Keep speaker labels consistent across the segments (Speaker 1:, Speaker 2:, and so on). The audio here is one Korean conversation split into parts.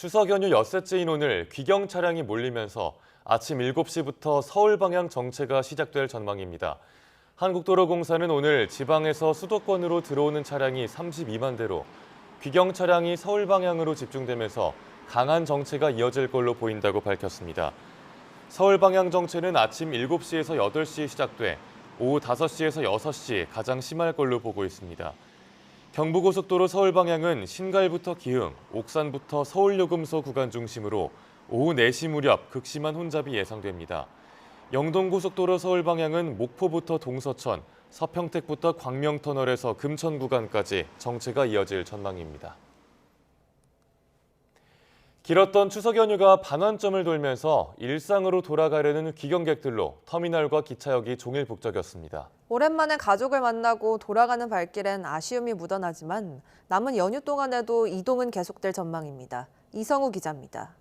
Speaker 1: 추석 연휴 엿새째인 오늘 귀경 차량이 몰리면서 아침 7시부터 서울 방향 정체가 시작될 전망입니다. 한국도로공사는 오늘 지방에서 수도권으로 들어오는 차량이 32만 대로 귀경 차량이 서울 방향으로 집중되면서 강한 정체가 이어질 걸로 보인다고 밝혔습니다. 서울 방향 정체는 아침 7시에서 8시에 시작돼 오후 5시에서 6시 가장 심할 걸로 보고 있습니다. 경부고속도로 서울 방향은 신갈부터 기흥, 옥산부터 서울요금소 구간 중심으로 오후 4시 무렵 극심한 혼잡이 예상됩니다. 영동고속도로 서울 방향은 목포부터 동서천, 서평택부터 광명터널에서 금천 구간까지 정체가 이어질 전망입니다. 길었던 추석 연휴가 반환점을 돌면서 일상으로 돌아가려는 귀경객들로 터미널과 기차역이 종일 북적였습니다.
Speaker 2: 오랜만에 가족을 만나고 돌아가는 발길엔 아쉬움이 묻어나지만 남은 연휴 동안에도 이동은 계속될 전망입니다. 이성우 기자입니다.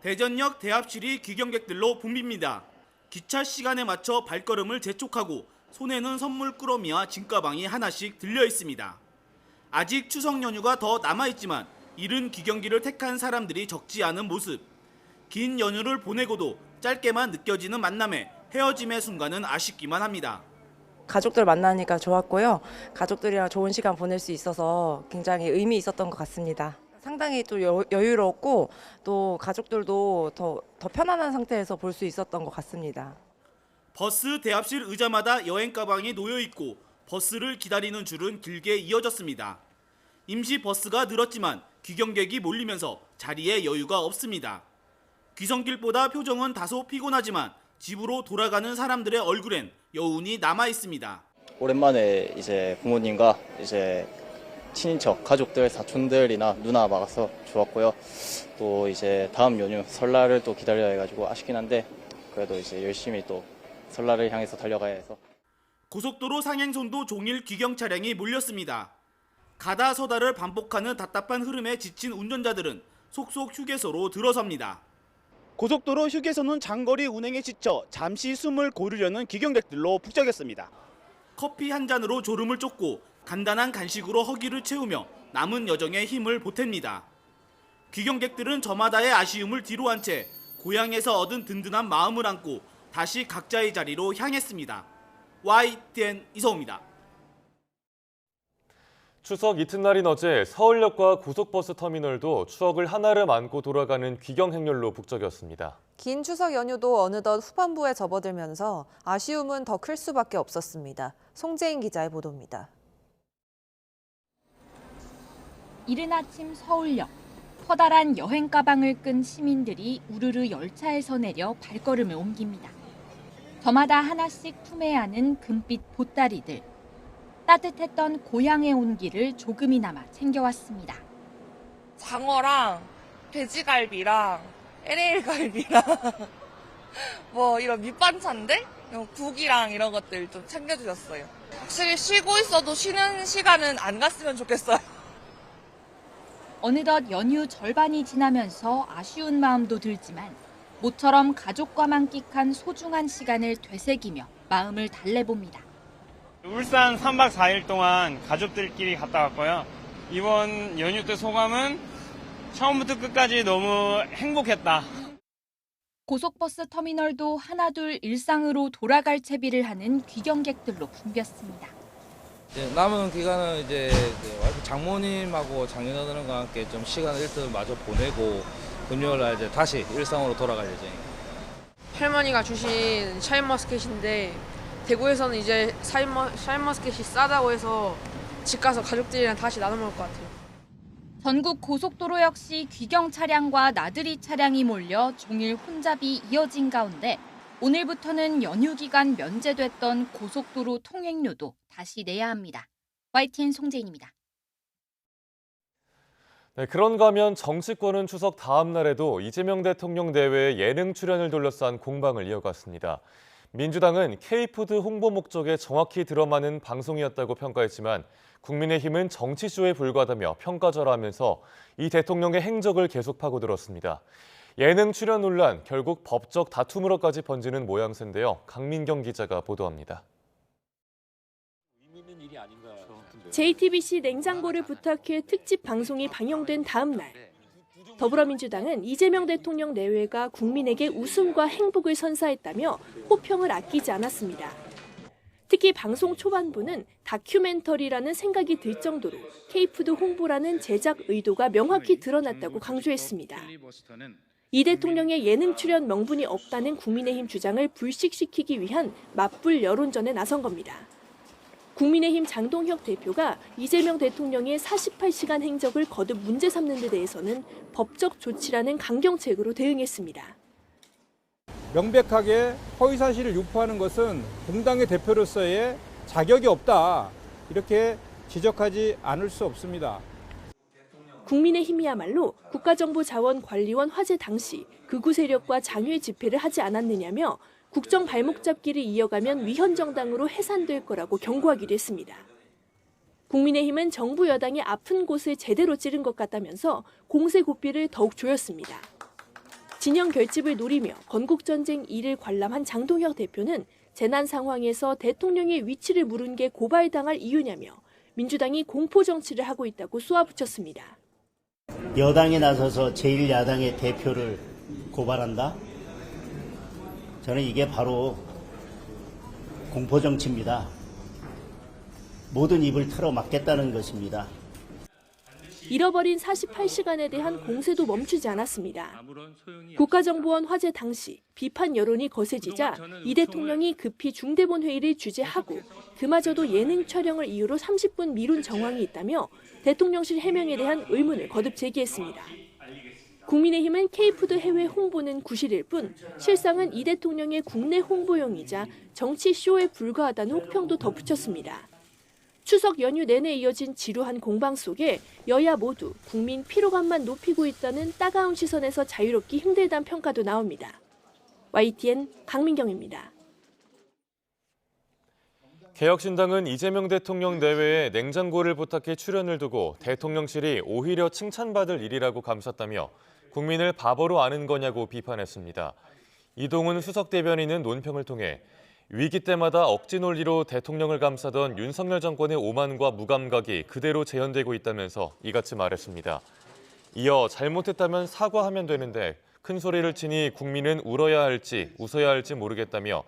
Speaker 3: 대전역 대합실이 귀경객들로 붐빕니다. 기차 시간에 맞춰 발걸음을 재촉하고 손에는 선물 꾸러미와 짐가방이 하나씩 들려 있습니다. 아직 추석 연휴가 더 남아있지만 이른 귀경길을 택한 사람들이 적지 않은 모습. 긴 연휴를 보내고도 짧게만 느껴지는 만남에 헤어짐의 순간은 아쉽기만 합니다.
Speaker 4: 가족들 만나니까 좋았고요. 가족들이랑 좋은 시간 보낼 수 있어서 굉장히 의미 있었던 것 같습니다. 상당히 또 여유롭고 또 가족들도 더 편안한 상태에서 볼 수 있었던 것 같습니다.
Speaker 3: 버스 대합실 의자마다 여행 가방이 놓여 있고 버스를 기다리는 줄은 길게 이어졌습니다. 임시 버스가 늘었지만 귀경객이 몰리면서 자리에 여유가 없습니다. 귀성길보다 표정은 다소 피곤하지만 집으로 돌아가는 사람들의 얼굴엔 여운이 남아 있습니다.
Speaker 5: 오랜만에 이제 부모님과 이제 친인척, 가족들, 사촌들이나 누나 막아서 좋았고요. 또 이제 다음 연휴 설날을 또 기다려야 해가지고 아쉽긴 한데 그래도 이제 열심히 또 설날을 향해서 달려가야 해서.
Speaker 3: 고속도로 상행선도 종일 귀경 차량이 몰렸습니다. 가다 서다를 반복하는 답답한 흐름에 지친 운전자들은 속속 휴게소로 들어섭니다. 고속도로 휴게소는 장거리 운행에 지쳐 잠시 숨을 고르려는 귀경객들로 북적였습니다. 커피 한 잔으로 졸음을 쫓고 간단한 간식으로 허기를 채우며 남은 여정에 힘을 보탭니다. 귀경객들은 저마다의 아쉬움을 뒤로 한 채 고향에서 얻은 든든한 마음을 안고 다시 각자의 자리로 향했습니다. YTN 이성우입니다.
Speaker 1: 추석 이튿날인 어제 서울역과 고속버스 터미널도 추억을 한아름 안고 돌아가는 귀경 행렬로 북적였습니다.
Speaker 2: 긴 추석 연휴도 어느덧 후반부에 접어들면서 아쉬움은 더 클 수밖에 없었습니다. 송재인 기자의 보도입니다.
Speaker 6: 이른 아침 서울역. 커다란 여행 가방을 끈 시민들이 우르르 열차에서 내려 발걸음을 옮깁니다. 저마다 하나씩 품에 안은 금빛 보따리들. 따뜻했던 고향의 온기를 조금이나마 챙겨왔습니다.
Speaker 7: 장어랑 돼지갈비랑 LA 갈비랑 뭐 이런 밑반찬들, 국이랑 이런 것들 좀 챙겨주셨어요. 확실히 쉬고 있어도 쉬는 시간은 안 갔으면 좋겠어요.
Speaker 6: 어느덧 연휴 절반이 지나면서 아쉬운 마음도 들지만 모처럼 가족과 만끽한 소중한 시간을 되새기며 마음을 달래봅니다.
Speaker 8: 울산 3박 4일 동안 가족들끼리 갔다 왔고요. 이번 연휴 때 소감은 처음부터 끝까지 너무 행복했다.
Speaker 6: 고속버스 터미널도 하나둘 일상으로 돌아갈 채비를 하는 귀경객들로 붐볐습니다.
Speaker 9: 남은 기간은 이제 와이프 장모님하고 장인어른과 함께 좀 시간을 일단 마저 보내고 금요일 날 이제 다시 일상으로 돌아갈 예정입니다.
Speaker 10: 할머니가 주신 샤인머스켓인데 대구에서는 이제 샤인머스켓이 싸다고 해서 집 가서 가족들이랑 다시 나눠 먹을 것 같아요.
Speaker 6: 전국 고속도로 역시 귀경 차량과 나들이 차량이 몰려 종일 혼잡이 이어진 가운데 오늘부터는 연휴 기간 면제됐던 고속도로 통행료도 다시 내야 합니다. YTN 송재인입니다.
Speaker 1: 네, 그런가 하면 정치권은 추석 다음 날에도 이재명 대통령 대회의 예능 출연을 둘러싼 공방을 이어갔습니다. 민주당은 K푸드 홍보 목적에 정확히 들어맞는 방송이었다고 평가했지만 국민의힘은 정치쇼에 불과하다며 평가절하하면서 이 대통령의 행적을 계속 파고들었습니다. 예능 출연 논란 결국 법적 다툼으로까지 번지는 모양새인데요. 강민경 기자가 보도합니다.
Speaker 11: JTBC 냉장고를 부탁해 특집 방송이 방영된 다음 날, 더불어민주당은 이재명 대통령 내외가 국민에게 웃음과 행복을 선사했다며 호평을 아끼지 않았습니다. 특히 방송 초반부는 다큐멘터리라는 생각이 들 정도로 K푸드 홍보라는 제작 의도가 명확히 드러났다고 강조했습니다. 이 대통령의 예능 출연 명분이 없다는 국민의힘 주장을 불식시키기 위한 맞불 여론전에 나선 겁니다. 국민의힘 장동혁 대표가 이재명 대통령의 48시간 행적을 거듭 문제 삼는 데 대해서는 법적 조치라는 강경책으로 대응했습니다.
Speaker 12: 명백하게 허위사실을 유포하는 것은 공당의 대표로서의 자격이 없다. 이렇게 지적하지 않을 수 없습니다.
Speaker 11: 국민의힘이야말로 국가정보자원관리원 화재 당시 극우 세력과 장외 집회를 하지 않았느냐며 국정 발목 잡기를 이어가면 위헌정당으로 해산될 거라고 경고하기도 했습니다. 국민의힘은 정부 여당이 아픈 곳을 제대로 찌른 것 같다면서 공세 고삐를 더욱 조였습니다. 진영 결집을 노리며 건국전쟁 2를 관람한 장동혁 대표는 재난 상황에서 대통령의 위치를 물은 게 고발당할 이유냐며 민주당이 공포정치를 하고 있다고 쏘아붙였습니다.
Speaker 13: 여당이 나서서 제1야당의 대표를 고발한다? 저는 이게 바로 공포정치입니다. 모든 입을 틀어막겠다는 것입니다.
Speaker 11: 잃어버린 48시간에 대한 공세도 멈추지 않았습니다. 국가정보원 화재 당시 비판 여론이 거세지자 이 대통령이 급히 중대본 회의를 주재하고 그마저도 예능 촬영을 이유로 30분 미룬 정황이 있다며 대통령실 해명에 대한 의문을 거듭 제기했습니다. 국민의힘은 K푸드 해외 홍보는 구실일 뿐 실상은 이 대통령의 국내 홍보용이자 정치 쇼에 불과하다는 혹평도 덧붙였습니다. 추석 연휴 내내 이어진 지루한 공방 속에 여야 모두 국민 피로감만 높이고 있다는 따가운 시선에서 자유롭기 힘들다는 평가도 나옵니다. YTN 강민경입니다.
Speaker 1: 개혁신당은 이재명 대통령 내외에 냉장고를 부탁해 출연을 두고 대통령실이 오히려 칭찬받을 일이라고 감쌌다며 국민을 바보로 아는 거냐고 비판했습니다. 이동훈 수석 대변인은 논평을 통해 위기 때마다 억지 논리로 대통령을 감싸던 윤석열 정권의 오만과 무감각이 그대로 재현되고 있다면서 이같이 말했습니다. 이어 잘못했다면 사과하면 되는데 큰 소리를 치니 국민은 울어야 할지 웃어야 할지 모르겠다며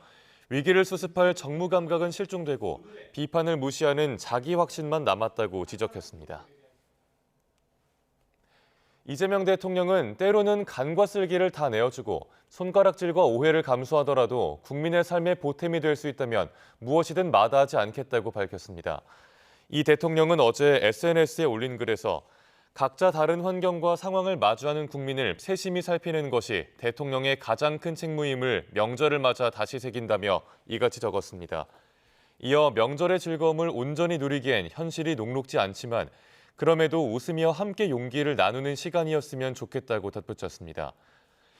Speaker 1: 위기를 수습할 정무 감각은 실종되고 비판을 무시하는 자기 확신만 남았다고 지적했습니다. 이재명 대통령은 때로는 간과 쓸기를 다 내어주고 손가락질과 오해를 감수하더라도 국민의 삶의 보탬이 될 수 있다면 무엇이든 마다하지 않겠다고 밝혔습니다. 이 대통령은 어제 SNS에 올린 글에서 각자 다른 환경과 상황을 마주하는 국민을 세심히 살피는 것이 대통령의 가장 큰 책무임을 명절을 맞아 다시 새긴다며 이같이 적었습니다. 이어 명절의 즐거움을 온전히 누리기엔 현실이 녹록지 않지만 그럼에도 웃으며 함께 용기를 나누는 시간이었으면 좋겠다고 덧붙였습니다.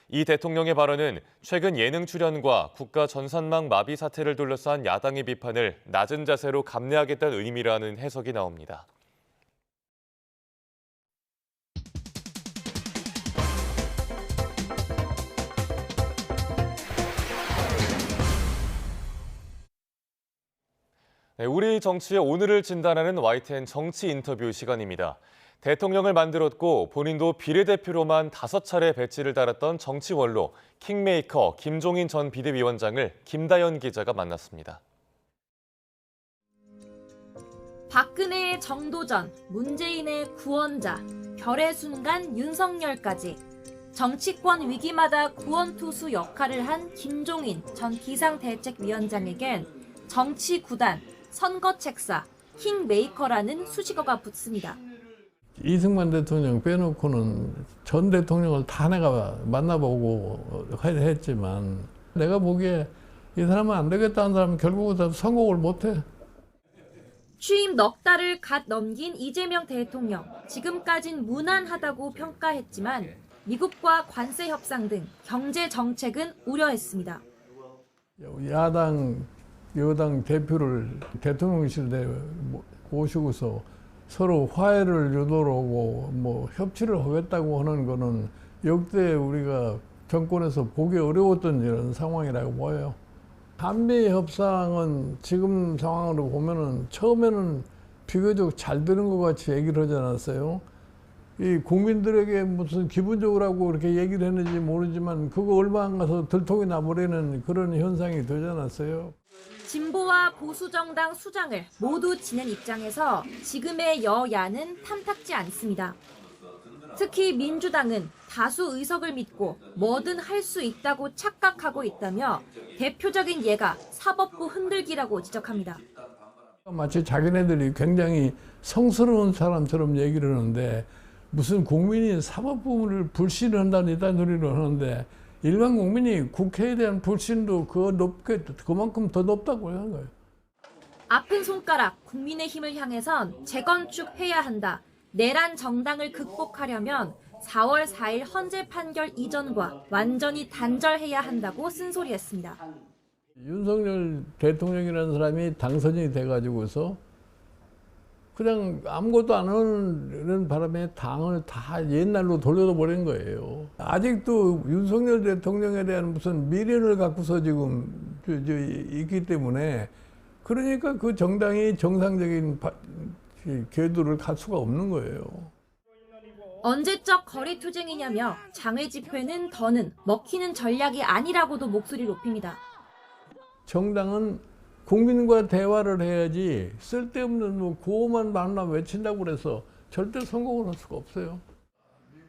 Speaker 1: 이 대통령의 발언은 최근 예능 출연과 국가 전산망 마비 사태를 둘러싼 야당의 비판을 낮은 자세로 감내하겠다는 의미라는 해석이 나옵니다. 네, 우리 정치의 오늘을 진단하는 YTN 정치 인터뷰 시간입니다. 대통령을 만들었고 본인도 비례대표로만 5차례 배지를 달았던 정치 원로 킹메이커 김종인 전 비대위원장을 김다연 기자가 만났습니다.
Speaker 14: 박근혜의 정도전, 문재인의 구원자, 별의 순간 윤석열까지 정치권 위기마다 구원투수 역할을 한 김종인 전 비상대책위원장에겐 정치 구단, 선거 책사, 킹메이커라는 수식어가 붙습니다.
Speaker 15: 이승만 대통령 빼놓고는 전 대통령을 다 내가 만나보고 했지만 내가 보기에 이 사람은 안 되겠다는 사람은 결국은 선곡을 못해.
Speaker 14: 취임 넉 달을 갓 넘긴 이재명 대통령, 지금까진 무난하다고 평가했지만 미국과 관세 협상 등 경제 정책은 우려했습니다.
Speaker 15: 야당, 여당 대표를 대통령실에 모시고서 서로 화해를 유도하고 협치를 하겠다고 하는 거는 역대 우리가 정권에서 보기 어려웠던 이런 상황이라고 보여요. 한미 협상은 지금 상황으로 보면은 처음에는 비교적 잘 되는 것 같이 얘기를 하지 않았어요? 이 국민들에게 무슨 기분적으로라고 그렇게 얘기를 했는지 모르지만 그거 얼마 안 가서 들통이 나버리는 그런 현상이 되지 않았어요?
Speaker 14: 진보와 보수 정당 수장을 모두 지낸 입장에서 지금의 여야는 탐탁지 않습니다. 특히 민주당은 다수 의석을 믿고 뭐든 할 수 있다고 착각하고 있다며 대표적인 예가 사법부 흔들기라고 지적합니다.
Speaker 15: 마치 자기네들이 굉장히 성스러운 사람처럼 얘기를 하는데 무슨 국민이 사법부를 불신한다는 이딴 소리를 하는데 일반 국민이 국회에 대한 불신도 그만큼 더 높다고 하는 거예요.
Speaker 14: 아픈 손가락 국민의힘을 향해선 재건축해야 한다. 내란 정당을 극복하려면 4월 4일 헌재 판결 이전과 완전히 단절해야 한다고 쓴소리했습니다.
Speaker 15: 윤석열 대통령이라는 사람이 당선이 돼가지고서 그냥 아무것도 안 하는 바람에 당을 다 옛날로 돌려도 버린 거예요. 아직도 윤석열 대통령에 대한 무슨 미련을 갖고서 지금 있기 때문에 그러니까 그 정당이 정상적인 궤도를 갈 수가 없는 거예요.
Speaker 14: 언제적 거리투쟁이냐며 장외 집회는 더는 먹히는 전략이 아니라고도 목소리 높입니다.
Speaker 15: 정당은 국민과 대화를 해야지 쓸데없는 뭐 구호만 만나 외친다고 그래서 절대 성공을 할 수가 없어요.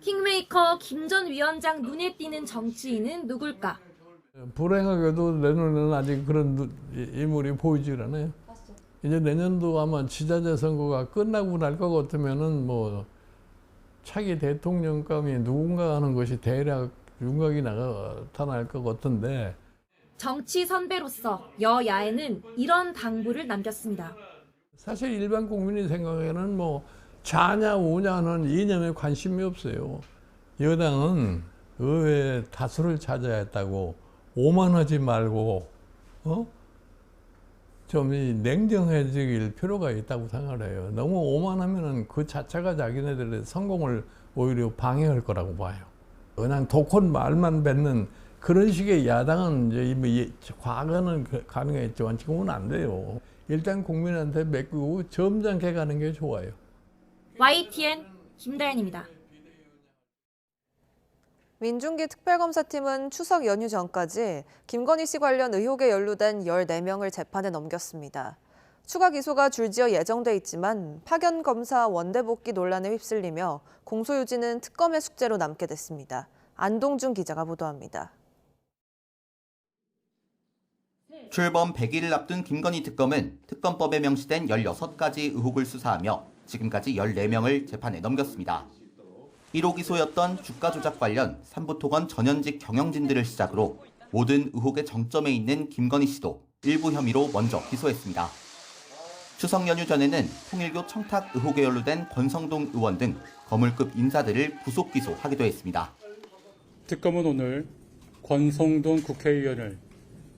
Speaker 14: 킹메이커 김 전 위원장 눈에 띄는 정치인은 누굴까?
Speaker 15: 불행하게도 내 눈에는 아직 그런 인물이 보이질 않아요. 이제 내년도 아마 지자체 선거가 끝나고 날 것 같으면은 뭐 차기 대통령감이 누군가 하는 것이 대략 윤곽이 나타날 것 같은데
Speaker 14: 정치 선배로서 여야에는 이런 당부를 남겼습니다.
Speaker 15: 사실 일반 국민이 생각에는 뭐 좌냐 우냐는 이념에 관심이 없어요. 여당은 의회 다수를 찾아야 했다고 오만하지 말고 좀 냉정해질 필요가 있다고 생각을 해요. 너무 오만하면은 그 자체가 자기네들의 성공을 오히려 방해할 거라고 봐요. 그냥 독혼 말만 뱉는 그런 식의 야당은 이제 과거는 가능했지만 지금은 안 돼요. 일단 국민한테 맡기고 점잖게 가는 게 좋아요.
Speaker 14: YTN 김다연입니다.
Speaker 2: 민중기 특별검사팀은 추석 연휴 전까지 김건희 씨 관련 의혹에 연루된 14명을 재판에 넘겼습니다. 추가 기소가 줄지어 예정돼 있지만 파견 검사 원대 복귀 논란에 휩쓸리며 공소유지는 특검의 숙제로 남게 됐습니다. 안동준 기자가 보도합니다.
Speaker 16: 출범 100일을 앞둔 김건희 특검은 특검법에 명시된 16가지 의혹을 수사하며 지금까지 14명을 재판에 넘겼습니다. 1호 기소였던 주가 조작 관련 삼부토건 전현직 경영진들을 시작으로 모든 의혹의 정점에 있는 김건희 씨도 일부 혐의로 먼저 기소했습니다. 추석 연휴 전에는 통일교 청탁 의혹에 연루된 권성동 의원 등 거물급 인사들을 구속 기소하기도 했습니다.
Speaker 17: 특검은 오늘 권성동 국회의원을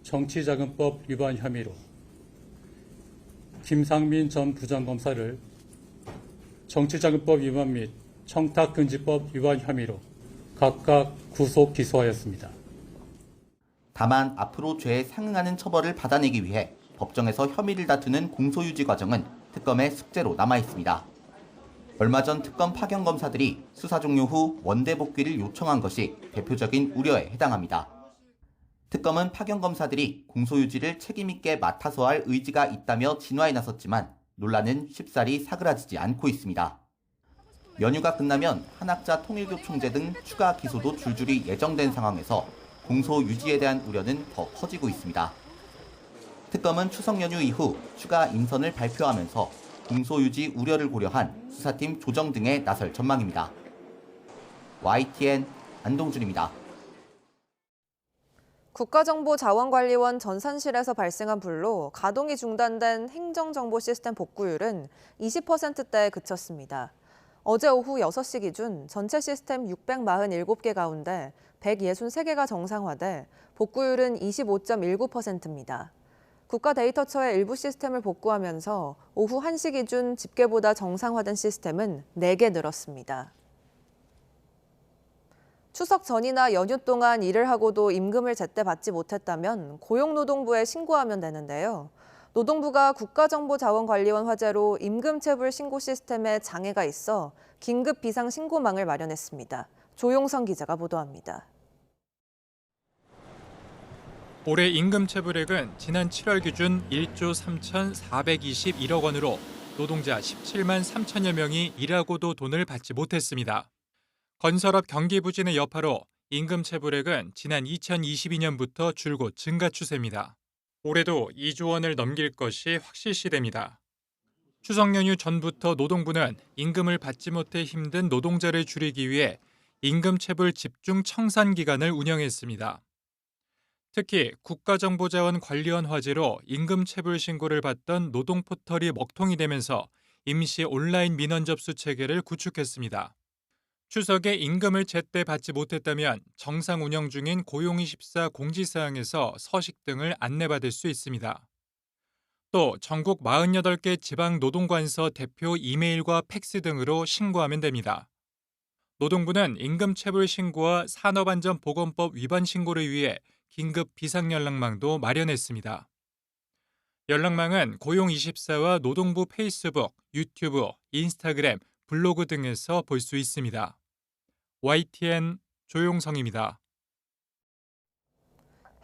Speaker 17: 정치자금법 위반 혐의로, 김상민 전 부장검사를 정치자금법 위반 및 청탁금지법 위반 혐의로 각각 구속 기소하였습니다.
Speaker 16: 다만 앞으로 죄에 상응하는 처벌을 받아내기 위해 법정에서 혐의를 다투는 공소유지 과정은 특검의 숙제로 남아있습니다. 얼마 전 특검 파견 검사들이 수사 종료 후 원대 복귀를 요청한 것이 대표적인 우려에 해당합니다. 특검은 파견 검사들이 공소유지를 책임있게 맡아서 할 의지가 있다며 진화에 나섰지만 논란은 쉽사리 사그라지지 않고 있습니다. 연휴가 끝나면 한학자 통일교 총재 등 추가 기소도 줄줄이 예정된 상황에서 공소유지에 대한 우려는 더 커지고 있습니다. 특검은 추석 연휴 이후 추가 인선을 발표하면서 공소유지 우려를 고려한 수사팀 조정 등에 나설 전망입니다. YTN 안동준입니다.
Speaker 2: 국가정보자원관리원 전산실에서 발생한 불로 가동이 중단된 행정정보 시스템 복구율은 20%대에 그쳤습니다. 어제 오후 6시 기준 전체 시스템 647개 가운데 163개가 정상화돼 복구율은 25.19%입니다. 국가데이터처의 일부 시스템을 복구하면서 오후 1시 기준 집계보다 정상화된 시스템은 4개 늘었습니다. 추석 전이나 연휴 동안 일을 하고도 임금을 제때 받지 못했다면 고용노동부에 신고하면 되는데요. 노동부가 국가정보자원관리원 화재로 임금체불 신고 시스템에 장애가 있어 긴급 비상 신고망을 마련했습니다. 조용성 기자가 보도합니다.
Speaker 18: 올해 임금체불액은 지난 7월 기준 1조 3,421억 원으로 노동자 17만 3천여 명이 일하고도 돈을 받지 못했습니다. 건설업 경기 부진의 여파로 임금체불액은 지난 2022년부터 줄곧 증가 추세입니다. 올해도 2조 원을 넘길 것이 확실시됩니다. 추석 연휴 전부터 노동부는 임금을 받지 못해 힘든 노동자를 줄이기 위해 임금체불 집중 청산 기간을 운영했습니다. 특히 국가정보자원관리원 화재로 임금체불 신고를 받던 노동포털이 먹통이 되면서 임시 온라인 민원 접수 체계를 구축했습니다. 추석에 임금을 제때 받지 못했다면 정상 운영 중인 고용24 공지사항에서 서식 등을 안내받을 수 있습니다. 또 전국 48개 지방노동관서 대표 이메일과 팩스 등으로 신고하면 됩니다. 노동부는 임금체불 신고와 산업안전보건법 위반 신고를 위해 긴급 비상연락망도 마련했습니다. 연락망은 고용24와 노동부 페이스북, 유튜브, 인스타그램, 블로그 등에서 볼 수 있습니다. YTN 조용성입니다.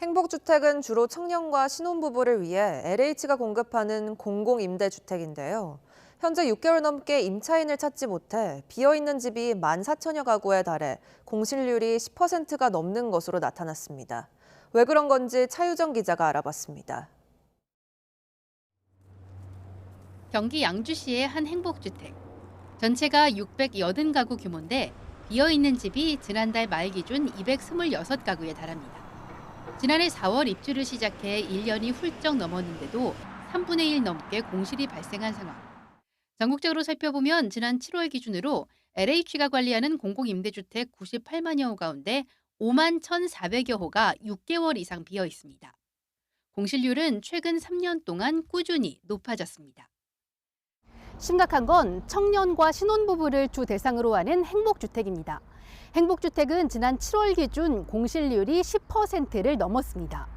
Speaker 2: 행복주택은 주로 청년과 신혼부부를 위해 LH가 공급하는 공공임대주택인데요. 현재 6개월 넘게 임차인을 찾지 못해 비어있는 집이 14,000여 가구에 달해 공실률이 10%가 넘는 것으로 나타났습니다. 왜 그런 건지 차유정 기자가 알아봤습니다.
Speaker 19: 경기 양주시의 한 행복주택. 전체가 680가구 규모인데 비어있는 집이 지난달 말 기준 226가구에 달합니다. 지난해 4월 입주를 시작해 1년이 훌쩍 넘었는데도 3분의 1 넘게 공실이 발생한 상황. 전국적으로 살펴보면 지난 7월 기준으로 LH가 관리하는 공공임대주택 98만여 호 가운데 5만 1,400여 호가 6개월 이상 비어 있습니다. 공실률은 최근 3년 동안 꾸준히 높아졌습니다.
Speaker 20: 심각한 건 청년과 신혼부부를 주 대상으로 하는 행복주택입니다. 행복주택은 지난 7월 기준 공실률이 10%를 넘었습니다.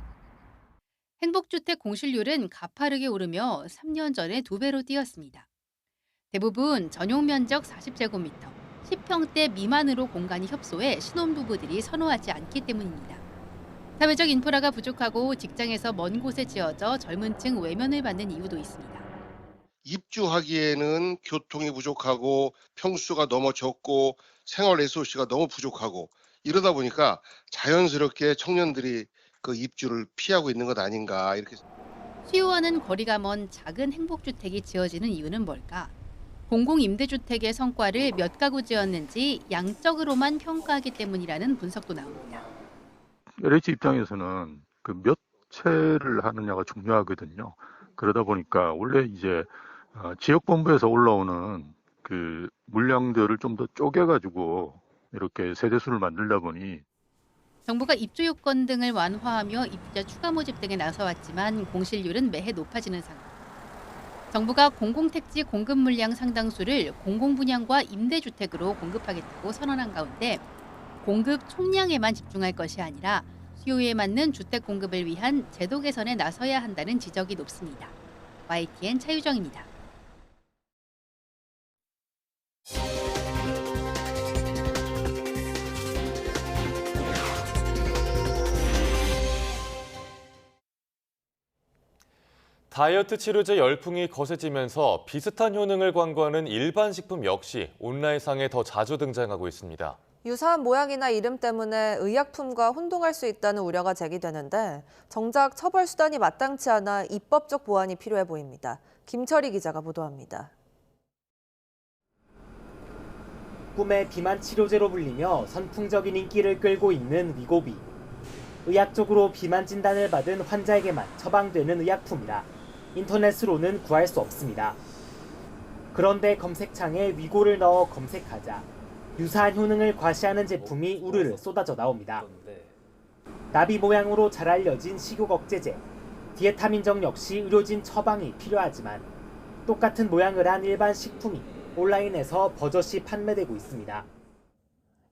Speaker 19: 행복주택 공실률은 가파르게 오르며 3년 전에 2배로 뛰었습니다. 대부분 전용 면적 40제곱미터, 10평대 미만으로 공간이 협소해 신혼부부들이 선호하지 않기 때문입니다. 사회적 인프라가 부족하고 직장에서 먼 곳에 지어져 젊은 층 외면을 받는 이유도 있습니다.
Speaker 21: 입주하기에는 교통이 부족하고 평수가 너무 적고 생활 리소스가 너무 부족하고 이러다 보니까 자연스럽게 청년들이 그 입주를 피하고 있는 것 아닌가 이렇게.
Speaker 19: 수요와는 거리가 먼 작은 행복주택이 지어지는 이유는 뭘까? 공공임대주택의 성과를 몇 가구 지었는지 양적으로만 평가하기 때문이라는 분석도 나옵니다.
Speaker 22: LH 입장에서는 그 몇 채를 하느냐가 중요하거든요. 그러다 보니까 원래 이제 지역본부에서 올라오는 그 물량들을 좀 더 쪼개가지고 이렇게 세대수를 만들다 보니
Speaker 19: 정부가 입주 요건 등을 완화하며 입주자 추가 모집 등에 나서왔지만 공실률은 매해 높아지는 상황. 정부가 공공택지 공급 물량 상당수를 공공분양과 임대주택으로 공급하겠다고 선언한 가운데 공급 총량에만 집중할 것이 아니라 수요에 맞는 주택 공급을 위한 제도 개선에 나서야 한다는 지적이 높습니다. YTN 차유정입니다.
Speaker 1: 다이어트 치료제 열풍이 거세지면서 비슷한 효능을 광고하는 일반 식품 역시 온라인상에 더 자주 등장하고 있습니다.
Speaker 2: 유사한 모양이나 이름 때문에 의약품과 혼동할 수 있다는 우려가 제기되는데 정작 처벌 수단이 마땅치 않아 입법적 보완이 필요해 보입니다. 김철희 기자가 보도합니다.
Speaker 23: 꿈의 비만 치료제로 불리며 선풍적인 인기를 끌고 있는 위고비. 의학적으로 비만 진단을 받은 환자에게만 처방되는 의약품이라 인터넷으로는 구할 수 없습니다. 그런데 검색창에 위고를 넣어 검색하자 유사한 효능을 과시하는 제품이 우르르 쏟아져 나옵니다. 나비 모양으로 잘 알려진 식욕 억제제, 디에타민정 역시 의료진 처방이 필요하지만 똑같은 모양을 한 일반 식품이 온라인에서 버젓이 판매되고 있습니다.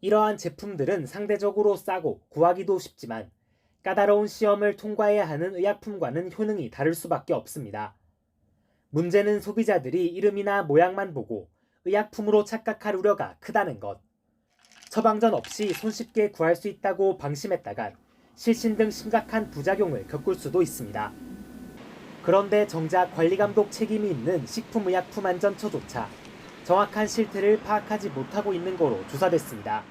Speaker 23: 이러한 제품들은 상대적으로 싸고 구하기도 쉽지만 까다로운 시험을 통과해야 하는 의약품과는 효능이 다를 수밖에 없습니다. 문제는 소비자들이 이름이나 모양만 보고 의약품으로 착각할 우려가 크다는 것. 처방전 없이 손쉽게 구할 수 있다고 방심했다간 실신 등 심각한 부작용을 겪을 수도 있습니다. 그런데 정작 관리감독 책임이 있는 식품의약품안전처조차 정확한 실태를 파악하지 못하고 있는 거로 조사됐습니다.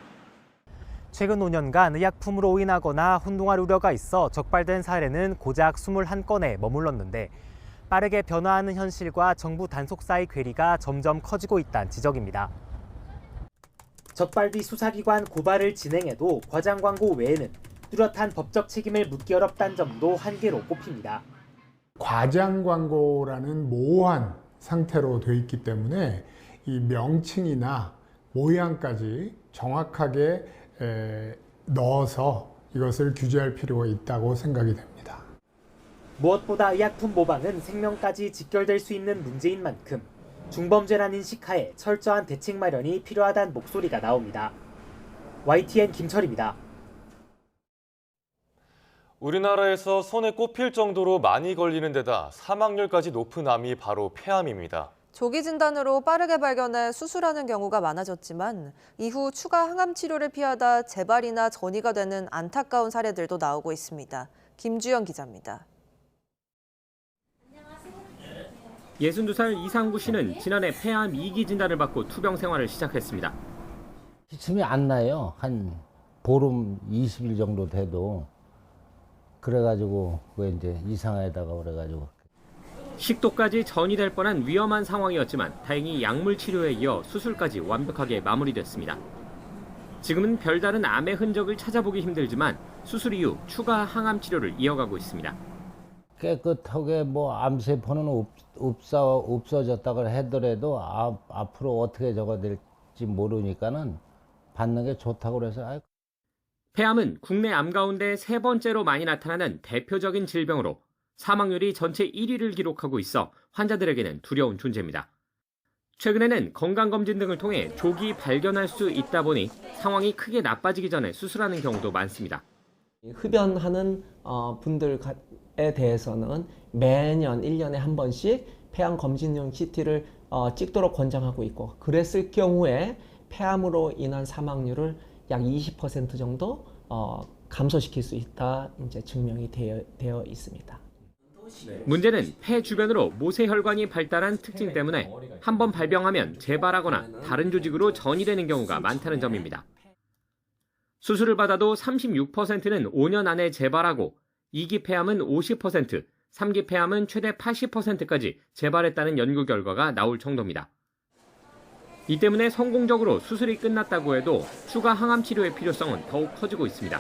Speaker 23: 최근 5년간 의약품으로 오인하거나 혼동할 우려가 있어 적발된 사례는 고작 21건에 머물렀는데 빠르게 변화하는 현실과 정부 단속 사이 괴리가 점점 커지고 있다는 지적입니다. 적발 뒤 수사기관 고발을 진행해도 과장 광고 외에는 뚜렷한 법적 책임을 묻기 어렵다는 점도 한계로 꼽힙니다.
Speaker 3: 과장 광고라는 모호한 상태로 돼 있기 때문에 이 명칭이나 모양까지 정확하게 넣어서 이것을 규제할 필요가 있다고 생각이 됩니다.
Speaker 23: 무엇보다 의약품 모방은 생명까지 직결될 수 있는 문제인 만큼 중범죄라는 인식하에 철저한 대책 마련이 필요하다는 목소리가 나옵니다. YTN 김철입니다.
Speaker 1: 우리나라에서 손에 꼽힐 정도로 많이 걸리는 데다 사망률까지 높은 암이 바로 폐암입니다.
Speaker 2: 조기 진단으로 빠르게 발견해 수술하는 경우가 많아졌지만 이후 추가 항암 치료를 피하다 재발이나 전이가 되는 안타까운 사례들도 나오고 있습니다. 김주영 기자입니다.
Speaker 4: 62살 이상구 씨는 지난해 폐암 2기 진단을 받고 투병 생활을 시작했습니다.
Speaker 5: 기침이 안 나요. 한 보름 20일 정도 돼도. 그래가지고 왜 이제 이상하다가 그래가지고.
Speaker 4: 식도까지 전이 될 뻔한 위험한 상황이었지만 다행히 약물 치료에 이어 수술까지 완벽하게 마무리됐습니다. 지금은 별다른 암의 흔적을 찾아보기 힘들지만 수술 이후 추가 항암 치료를 이어가고 있습니다.
Speaker 5: 깨끗하게 뭐 암세포는 없어졌다고 하더라도 앞으로 어떻게 저거 될지 모르니까는 받는 게 좋다고 그래서.
Speaker 4: 폐암은 국내 암 가운데 세 번째로 많이 나타나는 대표적인 질병으로 사망률이 전체 1위를 기록하고 있어 환자들에게는 두려운 존재입니다. 최근에는 건강검진 등을 통해 조기 발견할 수 있다 보니 상황이 크게 나빠지기 전에 수술하는 경우도 많습니다.
Speaker 24: 흡연하는 분들에 대해서는 매년 1년에 한 번씩 폐암 검진용 CT를 찍도록 권장하고 있고, 그랬을 경우에 폐암으로 인한 사망률을 약 20% 정도 감소시킬 수 있다 이제 증명이 되어 있습니다.
Speaker 4: 문제는 폐 주변으로 모세혈관이 발달한 특징 때문에 한번 발병하면 재발하거나 다른 조직으로 전이되는 경우가 많다는 점입니다. 수술을 받아도 36%는 5년 안에 재발하고 2기 폐암은 50%, 3기 폐암은 최대 80%까지 재발했다는 연구 결과가 나올 정도입니다. 이 때문에 성공적으로 수술이 끝났다고 해도 추가 항암 치료의 필요성은 더욱 커지고 있습니다.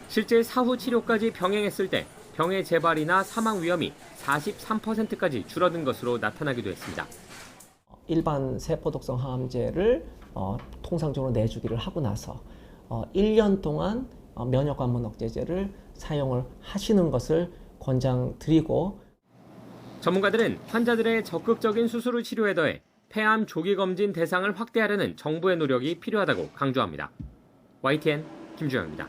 Speaker 4: 실제 사후 치료까지 병행했을 때 병의 재발이나 사망 위험이 43%까지 줄어든 것으로 나타나기도 했습니다.
Speaker 24: 일반 세포독성 항암제를 통상적으로 내주기를 하고 나서 1년 동안 면역관문 억제제를 사용을 하시는 것을 권장드리고,
Speaker 4: 전문가들은 환자들의 적극적인 수술 후 치료에 더해 폐암 조기 검진 대상을 확대하려는 정부의 노력이 필요하다고 강조합니다. YTN 김주영입니다.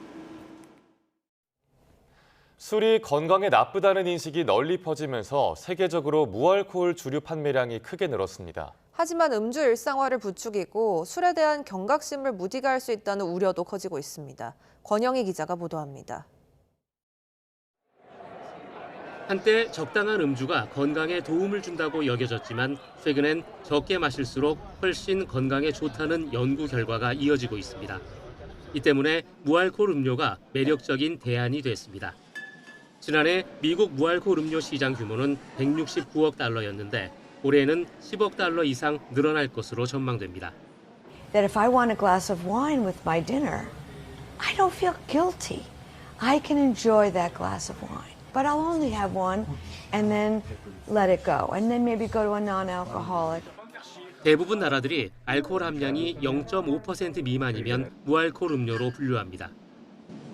Speaker 1: 술이 건강에 나쁘다는 인식이 널리 퍼지면서 세계적으로 무알코올 주류 판매량이 크게 늘었습니다.
Speaker 2: 하지만 음주 일상화를 부추기고 술에 대한 경각심을 무디게 할 수 있다는 우려도 커지고 있습니다. 권영희 기자가 보도합니다.
Speaker 25: 한때 적당한 음주가 건강에 도움을 준다고 여겨졌지만 최근엔 적게 마실수록 훨씬 건강에 좋다는 연구 결과가 이어지고 있습니다. 이 때문에 무알코올 음료가 매력적인 대안이 됐습니다. 지난해 미국 무알코올 음료 시장 규모는 169억 달러였는데 올해는 10억 달러 이상 늘어날 것으로 전망됩니다.
Speaker 26: That if I want a glass of wine with my dinner, I don't feel guilty. I can enjoy that glass of wine. But I'll only have one and then let it go. And then maybe go to a non-alcoholic.
Speaker 25: 대부분 나라들이 알코올 함량이 0.5% 미만이면 무알코올 음료로 분류합니다.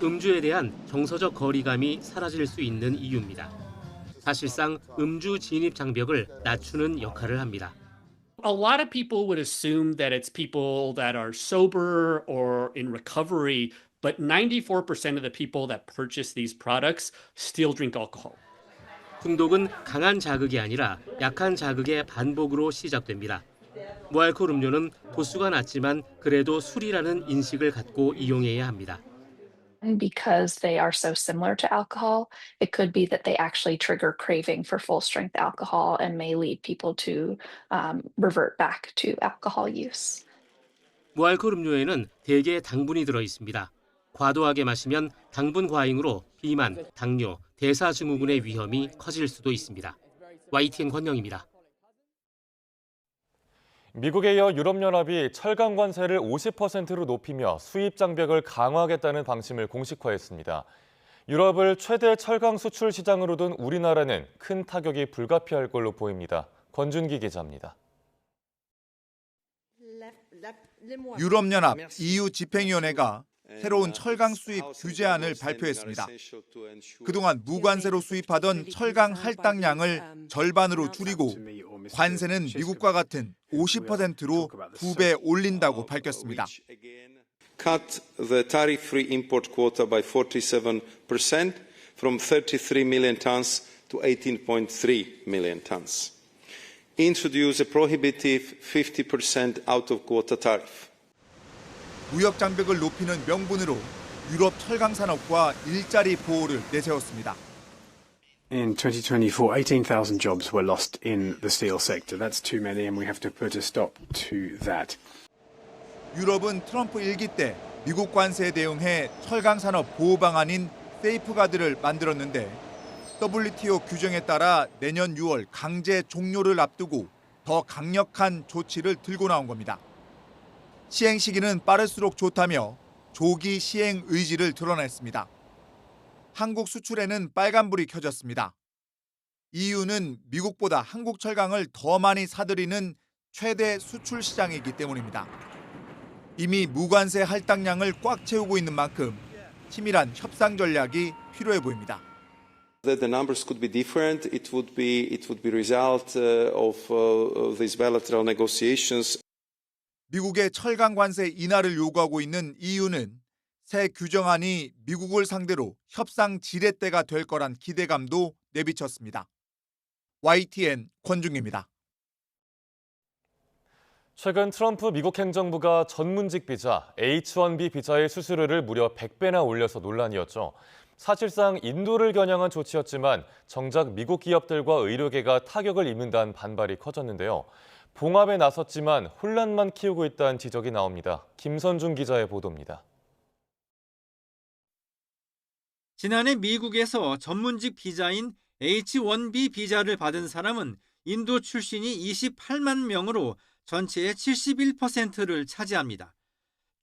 Speaker 25: 음주에 대한 정서적 거리감이 사라질 수 있는 이유입니다. 사실상 음주 진입 장벽을 낮추는 역할을 합니다.
Speaker 27: A lot of people would assume that it's people that are sober or in recovery
Speaker 6: But 94% of the people that purchase these products still drink alcohol.
Speaker 25: 중독은 강한 자극이 아니라 약한 자극의 반복으로 시작됩니다. 무알코올 음료는 도수가 낮지만 그래도 술이라는 인식을 갖고 이용해야 합니다.
Speaker 7: Because they are so similar to alcohol, it could be that they actually trigger craving for full-strength alcohol and may lead people to revert back to alcohol use.
Speaker 25: 무알코올 음료에는 대개 당분이 들어 있습니다. 과도하게 마시면 당분 과잉으로 비만, 당뇨, 대사증후군의 위험이 커질 수도 있습니다. YTN 권영입니다.
Speaker 1: 미국에 이어 유럽연합이 철강 관세를 50%로 높이며 수입 장벽을 강화하겠다는 방침을 공식화했습니다. 유럽을 최대 철강 수출 시장으로 둔 우리나라는 큰 타격이 불가피할 걸로 보입니다. 권준기 기자입니다.
Speaker 8: 유럽연합 EU 집행위원회가 새로운 철강 수입 규제안을 발표했습니다. 그동안 무관세로 수입하던 철강 할당량을 절반으로 줄이고 관세는 미국과 같은 50%로 2배 올린다고 밝혔습니다.
Speaker 9: Cut the tariff-free import quota by 47% from 33 million tons to 18.3 million tons. Introduce a prohibitive 50% out-of-quota tariff.
Speaker 8: 무역 장벽을 높이는 명분으로 유럽 철강 산업과 일자리 보호를 내세웠습니다.
Speaker 10: In 2024, 18,000 jobs were lost in the steel sector. That's too many and we have to put a stop to that.
Speaker 8: 유럽은 트럼프 1기 때 미국 관세에 대응해 철강 산업 보호 방안인 세이프가드를 만들었는데 WTO 규정에 따라 내년 6월 강제 종료를 앞두고 더 강력한 조치를 들고 나온 겁니다. 시행 시기는 빠를수록 좋다며 조기 시행 의지를 드러냈습니다. 한국 수출에는 빨간불이 켜졌습니다. EU는 미국보다 한국 철강을 더 많이 사들이는 최대 수출 시장이기 때문입니다. 이미 무관세 할당량을 꽉 채우고 있는 만큼 치밀한 협상 전략이 필요해 보입니다.
Speaker 9: The numbers could be different. It would be result of these bilateral negotiations.
Speaker 8: 미국의 철강 관세 인하를 요구하고 있는 EU는 새 규정안이 미국을 상대로 협상 지렛대가 될 거란 기대감도 내비쳤습니다. YTN 권중입니다.
Speaker 1: 최근 트럼프 미국 행정부가 전문직 비자, H-1B 비자의 수수료를 무려 100배나 올려서 논란이었죠. 사실상 인도를 겨냥한 조치였지만 정작 미국 기업들과 의료계가 타격을 입는다는 반발이 커졌는데요. 봉합에 나섰지만 혼란만 키우고 있다는 지적이 나옵니다. 김선중 기자의 보도입니다.
Speaker 12: 지난해 미국에서 전문직 비자인 H-1B 비자를 받은 사람은 인도 출신이 28만 명으로 전체의 71%를 차지합니다.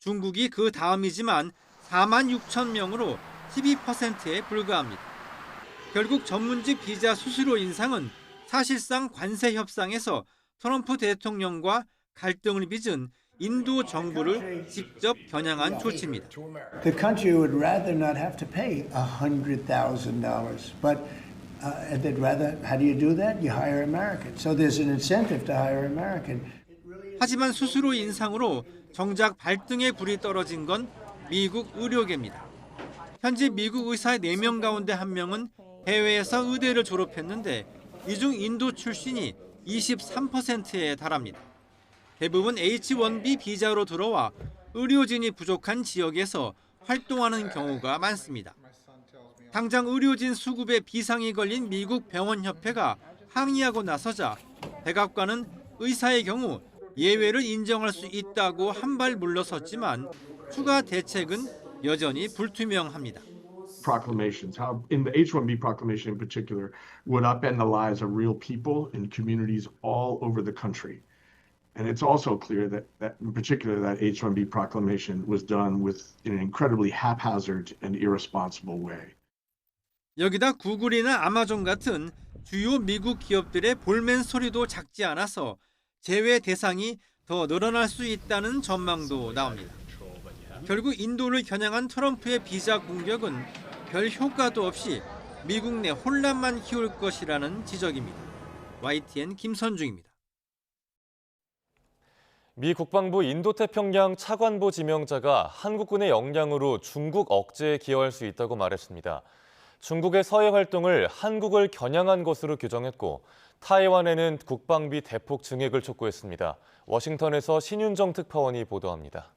Speaker 12: 중국이 그 다음이지만 4만 6천 명으로 12%에 불과합니다. 결국 전문직 비자 수수료 인상은 사실상 관세 협상에서 트럼프 대통령과 갈등을 빚은 인도 정부를 직접 겨냥한 조치입니다.
Speaker 27: The country would rather not have to pay $100,000, but they'd rather. How do you do that? You hire Americans. So there's an incentive to hire American.
Speaker 12: 하지만 수수료 인상으로 정작 발등에 불이 떨어진 건 미국 의료계입니다. 현재 미국 의사 4명 가운데 1명은 해외에서 의대를 졸업했는데 이 중 인도 출신이 23%에 달합니다. 대부분 H-1B 비자로 들어와 의료진이 부족한 지역에서 활동하는 경우가 많습니다. 당장 의료진 수급에 비상이 걸린 미국 병원협회가 항의하고 나서자 백악관은 의사의 경우 예외를 인정할 수 있다고 한 발 물러섰지만 추가 대책은 여전히 불투명합니다.
Speaker 28: Proclamations, how in the H-1B proclamation in particular would upend the lives of real people in communities all over the country. And it's also clear that in particular that H-1B proclamation was done in an incredibly haphazard and irresponsible way.
Speaker 12: 여기다 구글이나 아마존 같은 주요 미국 기업들의 볼멘 소리도 작지 않아서 제외 대상이 더 늘어날 수 있다는 전망도 나옵니다. 결국 인도를 겨냥한 트럼프의 비자 공격은 별 효과도 없이 미국 내 혼란만 키울 것이라는 지적입니다. YTN 김선중입니다.
Speaker 1: 미 국방부 인도태평양 차관보 지명자가 한국군의 역량으로 중국 억제에 기여할 수 있다고 말했습니다. 중국의 서해 활동을 한국을 겨냥한 것으로 규정했고 타이완에는 국방비 대폭 증액을 촉구했습니다. 워싱턴에서 신윤정 특파원이 보도합니다.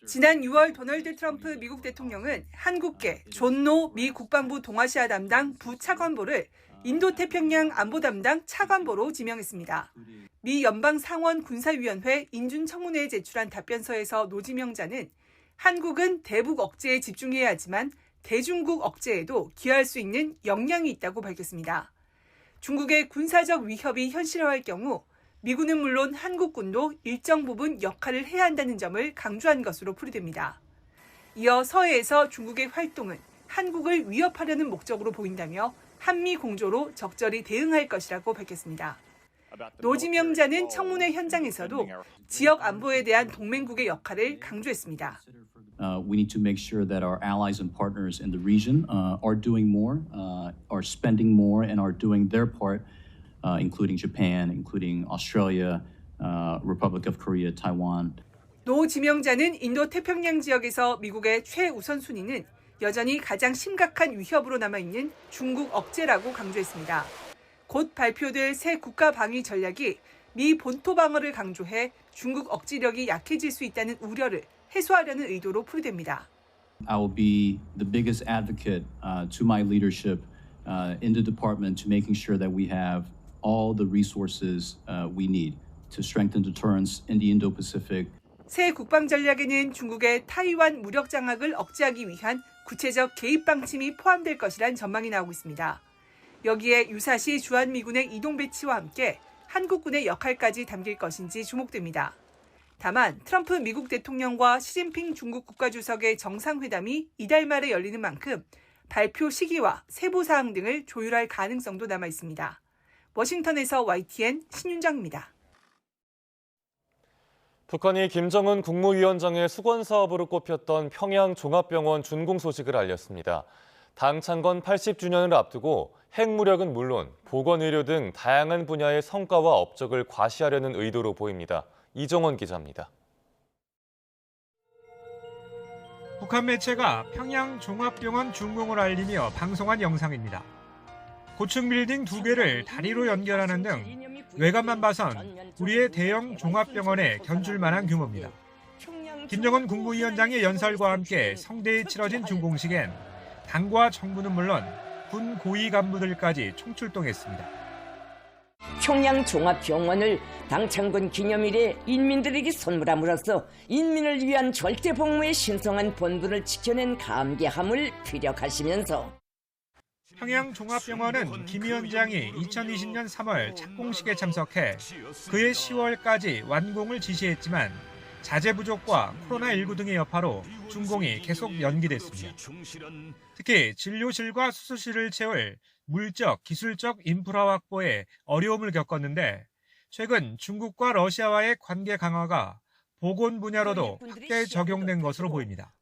Speaker 11: 지난 6월 도널드 트럼프 미국 대통령은 한국계 존노 미 국방부 동아시아 담당 부차관보를 인도태평양 안보 담당 차관보로 지명했습니다. 미 연방상원 군사위원회 인준청문회에 제출한 답변서에서 노 지명자는 한국은 대북 억제에 집중해야 하지만 대중국 억제에도 기여할 수 있는 역량이 있다고 밝혔습니다. 중국의 군사적 위협이 현실화할 경우 미군은 물론 한국군도 일정 부분 역할을 해야 한다는 점을 강조한 것으로 풀이됩니다. 이어 서해에서 중국의 활동은 한국을 위협하려는 목적으로 보인다며 한미 공조로 적절히 대응할 것이라고 밝혔습니다. 노 지명자는 청문회 현장에서도 지역 안보에 대한 동맹국의 역할을 강조했습니다.
Speaker 13: We need to make sure that our allies and partners in the region are doing more, are spending more, and are doing their part, including Japan, including Australia, Republic of Korea, Taiwan.
Speaker 11: 노 지명자는 인도 태평양 지역에서 미국의 최우선 순위는 여전히 가장 심각한 위협으로 남아있는 중국 억제라고 강조했습니다. 곧 발표될 새 국가 방위 전략이 미 본토 방어를 강조해 중국 억지력이 약해질 수 있다는 우려를 해소하려는 의도로 풀이됩니다.
Speaker 13: I will be the biggest advocate to my leadership in the department to making sure that we have all the resources we need to strengthen deterrence in the Indo-Pacific.
Speaker 11: 새 국방 전략에는 중국의 타이완 무력 장악을 억제하기 위한 구체적 개입 방침이 포함될 것이란 전망이 나오고 있습니다. 여기에 유사시 주한미군의 이동 배치와 함께 한국군의 역할까지 담길 것인지 주목됩니다. 다만 트럼프 미국 대통령과 시진핑 중국 국가주석의 정상회담이 이달 말에 열리는 만큼 발표 시기와 세부 사항 등을 조율할 가능성도 남아 있습니다. 워싱턴에서 YTN 신윤정입니다.
Speaker 1: 북한이 김정은 국무위원장의 수건 사업으로 꼽혔던 평양 종합병원 준공 소식을 알렸습니다. 당 창건 80주년을 앞두고 핵무력은 물론 보건의료 등 다양한 분야의 성과와 업적을 과시하려는 의도로 보입니다. 이정원 기자입니다.
Speaker 14: 북한 매체가 평양 종합병원 준공을 알리며 방송한 영상입니다. 고층 빌딩 2개를 다리로 연결하는 등 외관만 봐선 우리의 대형 종합병원에 견줄 만한 규모입니다. 김정은 국무위원장의 연설과 함께 성대에 치러진 준공식엔 당과 정부는 물론 군 고위 간부들까지 총출동했습니다.
Speaker 15: 평양 종합병원을 당 창건 기념일에 인민들에게 선물함으로써 인민을 위한 절대 복무의 신성한 본분을 지켜낸 감개함을 피력하시면서
Speaker 14: 평양 종합병원은 김 위원장이 2020년 3월 착공식에 참석해 그해 10월까지 완공을 지시했지만 자재 부족과 코로나19 등의 여파로 준공이 계속 연기됐습니다. 특히 진료실과 수술실을 채울 물적, 기술적 인프라 확보에 어려움을 겪었는데 최근 중국과 러시아와의 관계 강화가 보건 분야로도 확대 적용된 것으로 보입니다.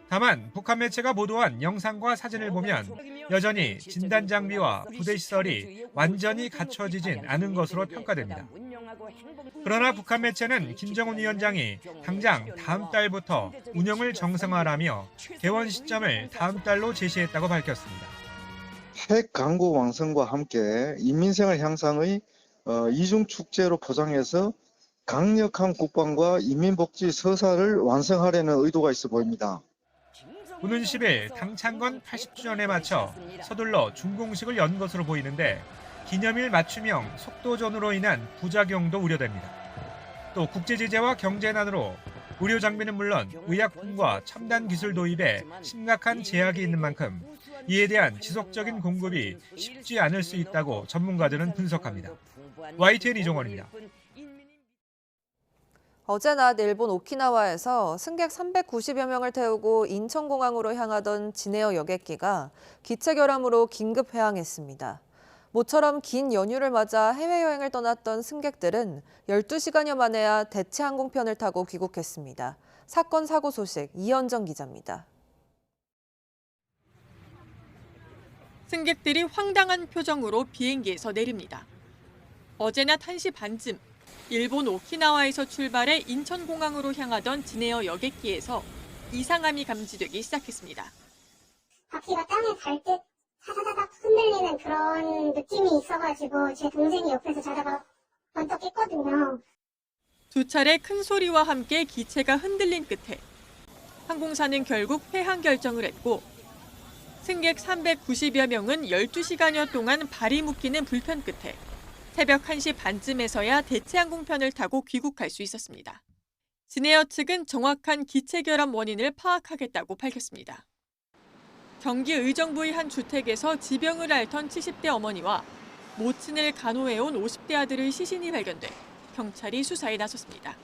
Speaker 14: 다만 북한 매체가 보도한 영상과 사진을 보면 여전히 진단 장비와 부대 시설이 완전히 갖춰지진 않은 것으로 평가됩니다. 그러나 북한 매체는 김정은 위원장이 당장 다음 달부터 운영을 정상화하라며 개원 시점을 다음 달로 제시했다고 밝혔습니다.
Speaker 16: 핵 강국 왕성과 함께 인민생활 향상의 이중 축제로 포장해서 강력한 국방과 인민복지 서사를 완성하려는 의도가 있어 보입니다.
Speaker 14: 오는 10일 당 창건 80주년에 맞춰 서둘러 준공식을 연 것으로 보이는데 기념일 맞춤형 속도전으로 인한 부작용도 우려됩니다. 또 국제 제재와 경제난으로 의료 장비는 물론 의약품과 첨단 기술 도입에 심각한 제약이 있는 만큼 이에 대한 지속적인 공급이 쉽지 않을 수 있다고 전문가들은 분석합니다. YTN 이종원입니다.
Speaker 2: 어제 낮 일본 오키나와에서 승객 390여 명을 태우고 인천공항으로 향하던 진에어 여객기가 기체 결함으로 긴급 회항했습니다. 모처럼 긴 연휴를 맞아 해외여행을 떠났던 승객들은 12시간여 만에야 대체 항공편을 타고 귀국했습니다. 사건 사고 소식 이현정 기자입니다.
Speaker 17: 승객들이 황당한 표정으로 비행기에서 내립니다.
Speaker 3: 어제 낮 1시 반쯤 일본 오키나와에서 출발해 인천공항으로 향하던 진에어 여객기에서 이상함이 감지되기 시작했습니다.
Speaker 17: 바퀴가 땅에 닿을 때 사사사삭 흔들리는 그런 느낌이 있어가지고 제 동생이 옆에서 자다가 번떡 깼거든요.
Speaker 3: 두 차례 큰 소리와 함께 기체가 흔들린 끝에 항공사는 결국 회항 결정을 했고 승객 390여 명은 12시간여 동안 발이 묶이는 불편 끝에 새벽 1시 반쯤에서야 대체 항공편을 타고 귀국할 수 있었습니다. 진에어 측은 정확한 기체 결함 원인을 파악하겠다고 밝혔습니다. 경기 의정부의 한 주택에서 지병을 앓던 70대 어머니와 모친을 간호해온 50대 아들의 시신이 발견돼 경찰이 수사에 나섰습니다.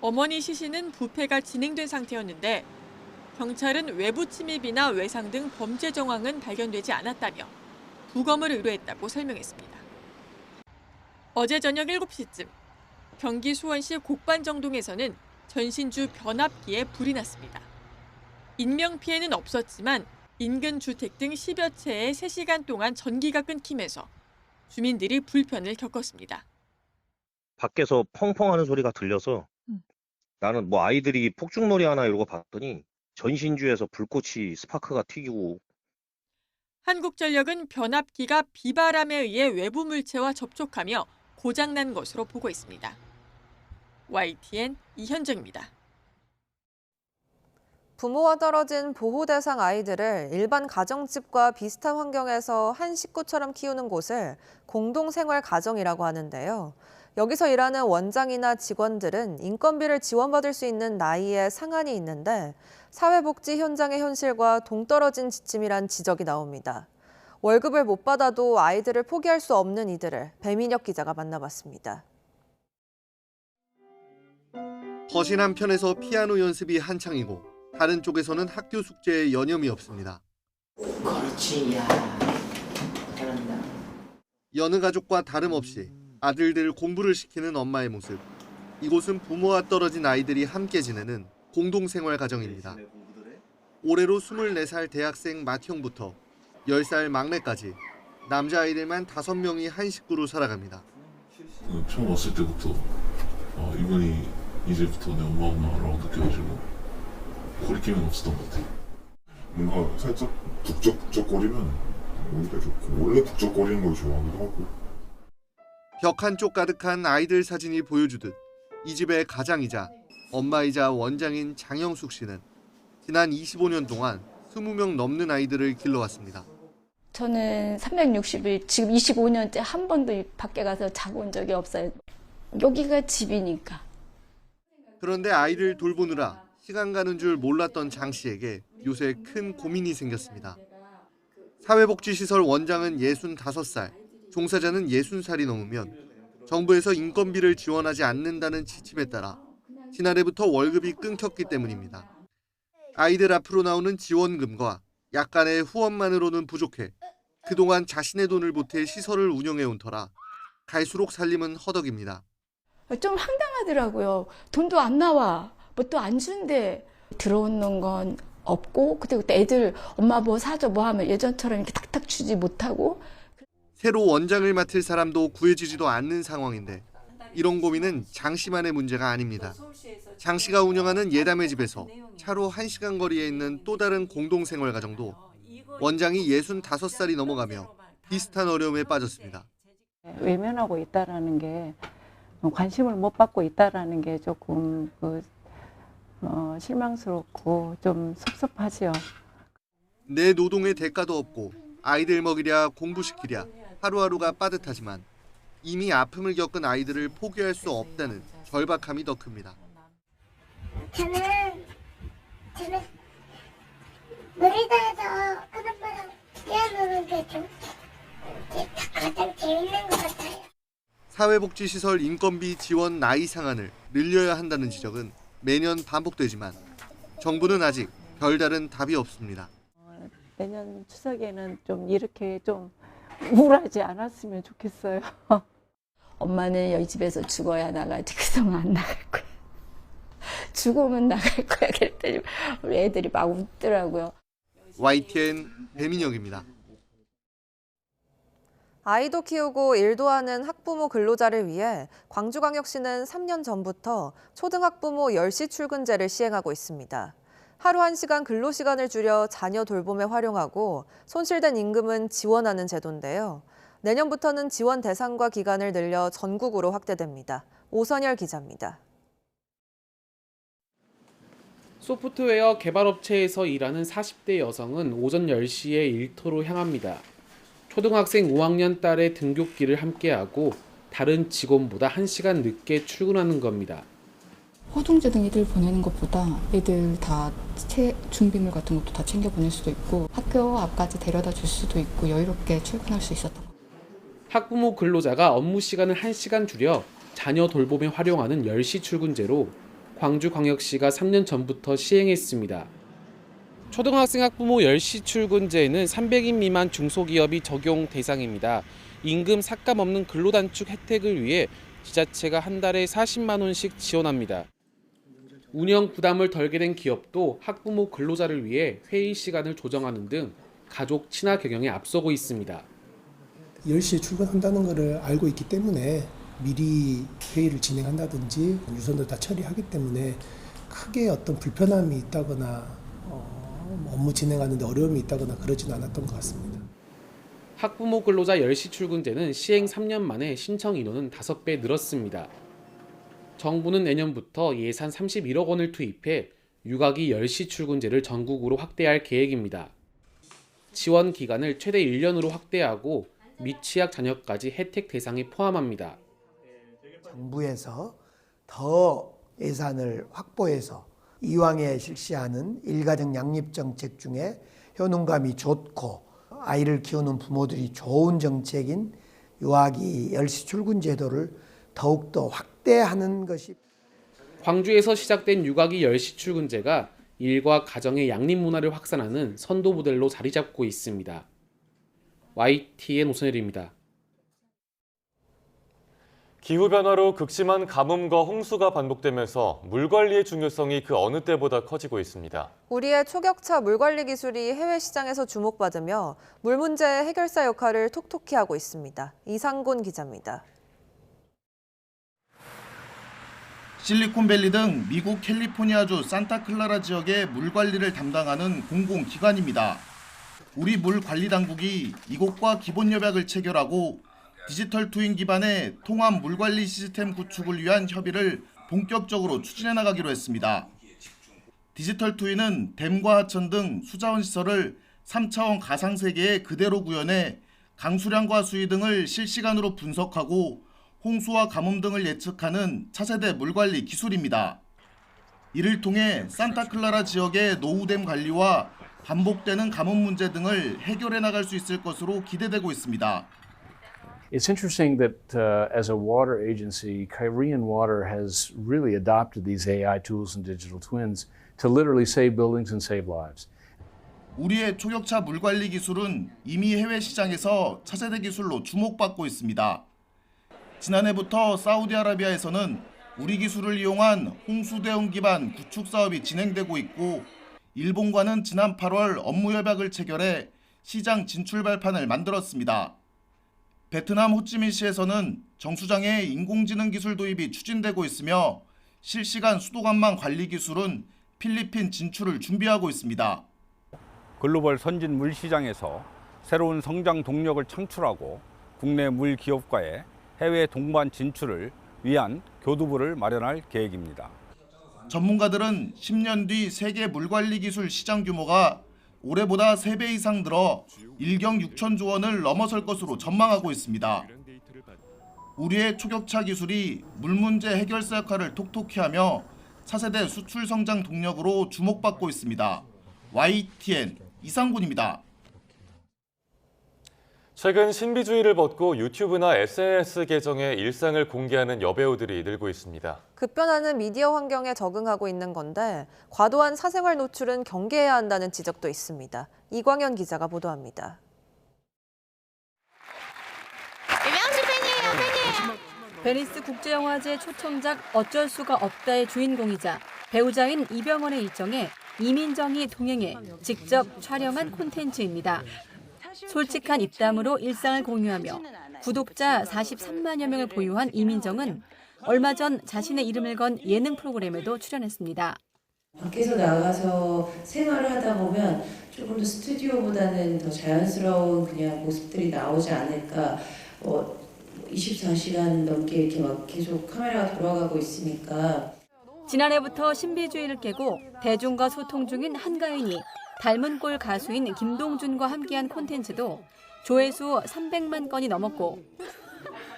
Speaker 3: 어머니 시신은 부패가 진행된 상태였는데 경찰은 외부 침입이나 외상 등 범죄 정황은 발견되지 않았다며 부검을 의뢰했다고 설명했습니다. 어제 저녁 7시쯤 경기 수원시 곡반정동에서는 전신주 변압기에 불이 났습니다. 인명피해는 없었지만 인근 주택 등 10여 채에 3시간 동안 전기가 끊기면서 주민들이 불편을 겪었습니다.
Speaker 18: 밖에서 펑펑하는 소리가 들려서 나는 뭐 아이들이 폭죽놀이 하나 이러고 봤더니 전신주에서 불꽃이 스파크가 튀기고.
Speaker 3: 한국전력은 변압기가 비바람에 의해 외부 물체와 접촉하며 고장난 것으로 보고 있습니다. YTN 이현정입니다.
Speaker 2: 부모와 떨어진 보호 대상 아이들을 일반 가정집과 비슷한 환경에서 한 식구처럼 키우는 곳을 공동생활 가정이라고 하는데요. 여기서 일하는 원장이나 직원들은 인건비를 지원받을 수 있는 나이에 상한이 있는데 사회복지 현장의 현실과 동떨어진 지침이란 지적이 나옵니다. 월급을 못 받아도 아이들을 포기할 수 없는 이들을 배민혁 기자가 만나봤습니다.
Speaker 19: 거실 한편에서 피아노 연습이 한창이고 다른 쪽에서는 학교 숙제에 여념이 없습니다.
Speaker 20: 그렇지, 야. 잘한다.
Speaker 19: 여느 가족과 다름없이 아들들 공부를 시키는 엄마의 모습. 이곳은 부모와 떨어진 아이들이 함께 지내는 공동생활 가정입니다. 올해로 24살 대학생 맏형부터 10살 막내까지 남자아이들만 5명이 한 식구로 살아갑니다.
Speaker 21: 처음 왔을 때부터 이분이 이제부터 내 엄마라고 느껴가지고 거리낌은 없었던 것 같아요.
Speaker 22: 뭔가 살짝 북적북적거리면 오히려 좋고 원래 북적거리는 걸 좋아하기도 하고.
Speaker 19: 벽 한쪽 가득한 아이들 사진이 보여주듯 이 집의 가장이자 엄마이자 원장인 장영숙 씨는 지난 25년 동안 20명 넘는 아이들을 길러왔습니다.
Speaker 23: 저는 360일 지금 25년째 한 번도 밖에 가서 자고 온 적이 없어요. 여기가 집이니까.
Speaker 19: 그런데 아이를 돌보느라 시간 가는 줄 몰랐던 장 씨에게 요새 큰 고민이 생겼습니다. 사회복지시설 원장은 65살, 종사자는 60살이 넘으면 정부에서 인건비를 지원하지 않는다는 지침에 따라 지난해부터 월급이 끊겼기 때문입니다. 아이들 앞으로 나오는 지원금과 약간의 후원만으로는 부족해 그동안 자신의 돈을 보태 시설을 운영해온 터라 갈수록 살림은 허덕입니다.
Speaker 23: 좀 황당하더라고요. 돈도 안 나와. 뭐 또 안 준대. 들어오는 건 없고 그때 애들 엄마 뭐 사줘 뭐 하면 예전처럼 이렇게 탁탁 주지 못하고.
Speaker 19: 새로 원장을 맡을 사람도 구해지지도 않는 상황인데 이런 고민은 장 씨만의 문제가 아닙니다. 장 씨가 운영하는 예담의 집에서 차로 1시간 거리에 있는 또 다른 공동생활 가정도 원장이 65살이 넘어가며 비슷한 어려움에 빠졌습니다.
Speaker 29: 외면하고 있다라는 게 관심을 못 받고 있다라는 게 조금 실망스럽고 좀 섭섭하지요.
Speaker 19: 내 노동의 대가도 없고 아이들 먹이랴 공부시키랴 하루하루가 빠듯하지만 이미 아픔을 겪은 아이들을 포기할 수 없다는 절박함이 더 큽니다.
Speaker 17: 저는 놀이터에서 큰아빠랑 뛰어노는 게 좀 가장 재밌는 것 같아요.
Speaker 19: 사회복지시설 인건비 지원 나이 상한을 늘려야 한다는 지적은 매년 반복되지만 정부는 아직 별다른 답이 없습니다.
Speaker 29: 내년 추석에는 좀 이렇게 좀 우울하지 않았으면 좋겠어요.
Speaker 23: 엄마는 여기 집에서 죽어야 나가지 그동안 안 나갈 거야. 죽으면 나갈 거야. 그랬더니 우리 애들이 막 웃더라고요.
Speaker 19: YTN 배민혁입니다.
Speaker 2: 아이도 키우고 일도 하는 학부모 근로자를 위해 광주광역시는 3년 전부터 초등학부모 10시 출근제를 시행하고 있습니다. 하루 1시간 근로시간을 줄여 자녀 돌봄에 활용하고 손실된 임금은 지원하는 제도인데요. 내년부터는 지원 대상과 기간을 늘려 전국으로 확대됩니다. 오선열 기자입니다.
Speaker 4: 소프트웨어 개발업체에서 일하는 40대 여성은 오전 10시에 일터로 향합니다. 초등학생 5학년 딸의 등굣길을 함께하고 다른 직원보다 1시간 늦게 출근하는 겁니다.
Speaker 23: 호둥제 등 애들 보내는 것보다 애들 다 준비물 같은 것도 다 챙겨 보낼 수도 있고 학교 앞까지 데려다 줄 수도 있고 여유롭게 출근할 수 있었던 것 같아요.
Speaker 4: 학부모 근로자가 업무 시간을 1시간 줄여 자녀 돌봄에 활용하는 10시 출근제로 광주광역시가 3년 전부터 시행했습니다. 초등학생 학부모 10시 출근제는 300인 미만 중소기업이 적용 대상입니다. 임금 삭감 없는 근로단축 혜택을 위해 지자체가 한 달에 40만 원씩 지원합니다. 운영 부담을 덜게 된 기업도 학부모 근로자를 위해 회의 시간을 조정하는 등 가족 친화 경영에 앞서고 있습니다.
Speaker 5: 10시에 출근한다는 것을 알고 있기 때문에 미리 회의를 진행한다든지 유선도 다 처리하기 때문에 크게 어떤 불편함이 있다거나 업무 진행하는데 어려움이 있다거나 그러지는 않았던 것 같습니다.
Speaker 4: 학부모 근로자 10시 출근제는 시행 3년 만에 신청 인원은 5배 늘었습니다. 정부는 내년부터 예산 31억 원을 투입해 육아기 10시 출근제를 전국으로 확대할 계획입니다. 지원 기간을 최대 1년으로 확대하고 미취학 자녀까지 혜택 대상에 포함합니다.
Speaker 27: 정부에서 더 예산을 확보해서 이왕에 실시하는 일가정 양립 정책 중에 효능감이 좋고 아이를 키우는 부모들이 좋은 정책인 유아기 10시 출근 제도를 더욱더 확대하는 것이
Speaker 4: 광주에서 시작된 육아기 10시 출근제가 일과 가정의 양립 문화를 확산하는 선도 모델로 자리 잡고 있습니다. YTN 오선열입니다.
Speaker 1: 기후변화로 극심한 가뭄과 홍수가 반복되면서 물 관리의 중요성이 그 어느 때보다 커지고 있습니다.
Speaker 2: 우리의 초격차 물 관리 기술이 해외 시장에서 주목받으며 물 문제 해결사 역할을 톡톡히 하고 있습니다. 이상곤 기자입니다.
Speaker 6: 실리콘밸리 등 미국 캘리포니아주 산타클라라 지역의 물 관리를 담당하는 공공기관입니다. 우리 물 관리 당국이 이곳과 기본 협약을 체결하고 디지털 트윈 기반의 통합 물 관리 시스템 구축을 위한 협의를 본격적으로 추진해 나가기로 했습니다. 디지털 트윈은 댐과 하천 등 수자원 시설을 3차원 가상 세계에 그대로 구현해 강수량과 수위 등을 실시간으로 분석하고 홍수와 가뭄 등을 예측하는 차세대 물관리 기술입니다. 이를 통해 산타클라라 지역의 노후댐 관리와 반복되는 가뭄 문제 등을 해결해 나갈 수 있을 것으로 기대되고 있습니다.
Speaker 7: It's interesting that as a water agency, Korean Water has really adopted these AI tools and digital twins to literally save buildings and save lives.
Speaker 6: 우리의 초격차 물관리 기술은 이미 해외 시장에서 차세대 기술로 주목받고 있습니다. 지난해부터 사우디아라비아에서는 우리 기술을 이용한 홍수 대응 기반 구축 사업이 진행되고 있고 일본과는 지난 8월 업무 협약을 체결해 시장 진출 발판을 만들었습니다. 베트남 호치민시에서는 정수장에 인공지능 기술 도입이 추진되고 있으며 실시간 수도관망 관리 기술은 필리핀 진출을 준비하고 있습니다.
Speaker 9: 글로벌 선진 물 시장에서 새로운 성장 동력을 창출하고 국내 물 기업과의 해외 동반 진출을 위한 교두보를 마련할 계획입니다.
Speaker 6: 전문가들은 10년 뒤 세계 물관리 기술 시장 규모가 올해보다 3배 이상 늘어 1경 6천조 원을 넘어설 것으로 전망하고 있습니다. 우리의 초격차 기술이 물 문제 해결사 역할을 톡톡히 하며 차세대 수출 성장 동력으로 주목받고 있습니다. YTN 이상군입니다.
Speaker 1: 최근 신비주의를 벗고 유튜브나 SNS 계정에 일상을 공개하는 여배우들이 늘고 있습니다.
Speaker 2: 급변하는 미디어 환경에 적응하고 있는 건데 과도한 사생활 노출은 경계해야 한다는 지적도 있습니다. 이광현 기자가 보도합니다.
Speaker 10: 베니스 국제영화제 초청작 어쩔 수가 없다의 주인공이자 배우자인 이병헌의 일정에 이민정이 동행해 직접 촬영한 콘텐츠입니다. 솔직한 입담으로 일상을 공유하며 구독자 43만여 명을 보유한 이민정은 얼마 전 자신의 이름을 건 예능 프로그램에도 출연했습니다.
Speaker 20: 밖에서 나가서 생활을 하다 보면 조금 더 스튜디오보다는 더 자연스러운 그냥 모습들이 나오지 않을까. 24시간 넘게 이렇게 막 계속 카메라가 돌아가고 있으니까.
Speaker 10: 지난해부터 신비주의를 깨고 대중과 소통 중인 한가인이 닮은 꼴 가수인 김동준과 함께한 콘텐츠도 조회수 300만 건이 넘었고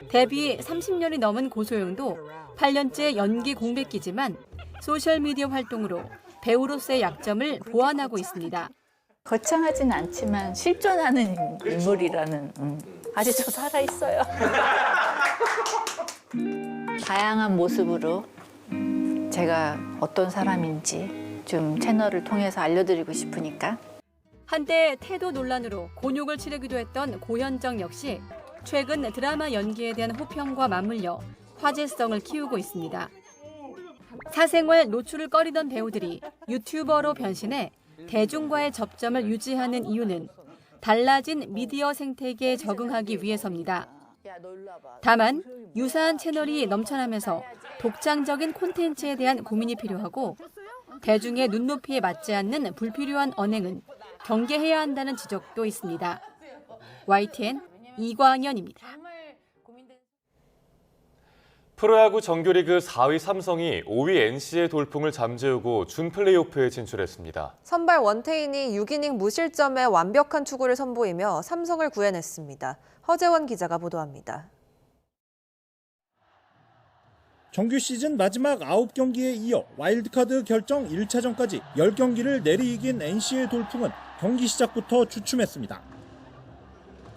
Speaker 10: 데뷔 30년이 넘은 고소영도 8년째 연기 공백기지만 소셜미디어 활동으로 배우로서의 약점을 보완하고 있습니다.
Speaker 8: 거창하진 않지만 실존하는 인물이라는 아직 저 살아있어요. 다양한 모습으로 제가 어떤 사람인지 좀 채널을 통해서 알려드리고 싶으니까.
Speaker 10: 한때 태도 논란으로 곤욕을 치르기도 했던 고현정 역시 최근 드라마 연기에 대한 호평과 맞물려 화제성을 키우고 있습니다. 사생활 노출을 꺼리던 배우들이 유튜버로 변신해 대중과의 접점을 유지하는 이유는 달라진 미디어 생태계에 적응하기 위해서입니다. 다만 유사한 채널이 넘쳐나면서 독창적인 콘텐츠에 대한 고민이 필요하고 대중의 눈높이에 맞지 않는 불필요한 언행은 경계해야 한다는 지적도 있습니다. YTN 이광현입니다.
Speaker 1: 프로야구 정규리그 4위 삼성이 5위 NC의 돌풍을 잠재우고 준 플레이오프에 진출했습니다.
Speaker 2: 선발 원태인이 6이닝 무실점의 완벽한 투구를 선보이며 삼성을 구해냈습니다. 허재원 기자가 보도합니다.
Speaker 11: 정규 시즌 마지막 9경기에 이어 와일드카드 결정 1차전까지 10경기를 내리이긴 NC의 돌풍은 경기 시작부터 주춤했습니다.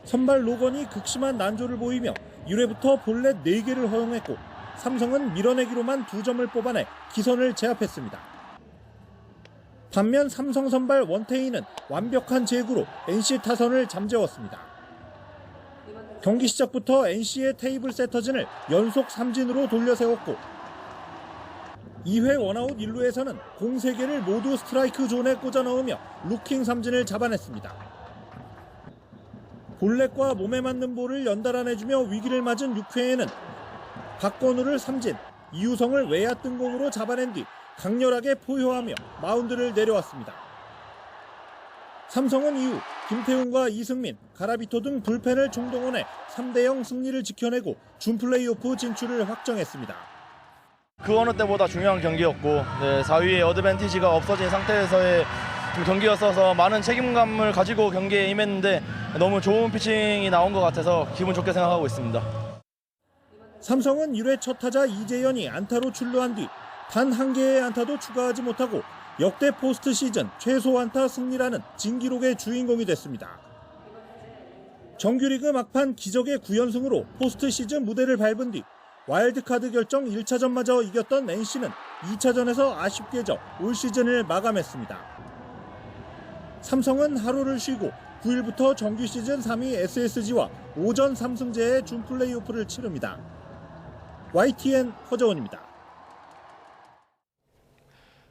Speaker 11: 선발 로건이 극심한 난조를 보이며 1회부터 볼넷 4개를 허용했고 삼성은 밀어내기로만 2점을 뽑아내 기선을 제압했습니다. 반면 삼성 선발 원태인은 완벽한 제구로 NC 타선을 잠재웠습니다. 경기 시작부터 NC의 테이블 세터진을 연속 삼진으로 돌려세웠고 2회 원아웃 1루에서는 공 3개를 모두 스트라이크 존에 꽂아 넣으며 루킹 삼진을 잡아냈습니다. 볼넷과 몸에 맞는 볼을 연달아 내주며 위기를 맞은 6회에는 박건우를 삼진, 이우성을 외야 뜬공으로 잡아낸 뒤 강렬하게 포효하며 마운드를 내려왔습니다. 삼성은 이후 김태훈과 이승민, 가라비토 등 불펜을 총동원해 3대0 승리를 지켜내고 준 플레이오프 진출을 확정했습니다.
Speaker 12: 그 어느 때보다 중요한 경기였고 4위의 어드밴티지가 없어진 상태에서의 경기였어서 많은 책임감을 가지고 경기에 임했는데 너무 좋은 피칭이 나온 것 같아서 기분 좋게 생각하고 있습니다.
Speaker 11: 삼성은 1회 첫 타자 이재현이 안타로 출루한 뒤 단 한 개의 안타도 추가하지 못하고 역대 포스트 시즌 최소 안타 승리라는 진기록의 주인공이 됐습니다. 정규리그 막판 기적의 9연승으로 포스트 시즌 무대를 밟은 뒤 와일드카드 결정 1차전마저 이겼던 NC는 2차전에서 아쉽게 져 올 시즌을 마감했습니다. 삼성은 하루를 쉬고 9일부터 정규 시즌 3위 SSG와 오전 3승제의 준 플레이오프를 치릅니다. YTN 허재원입니다.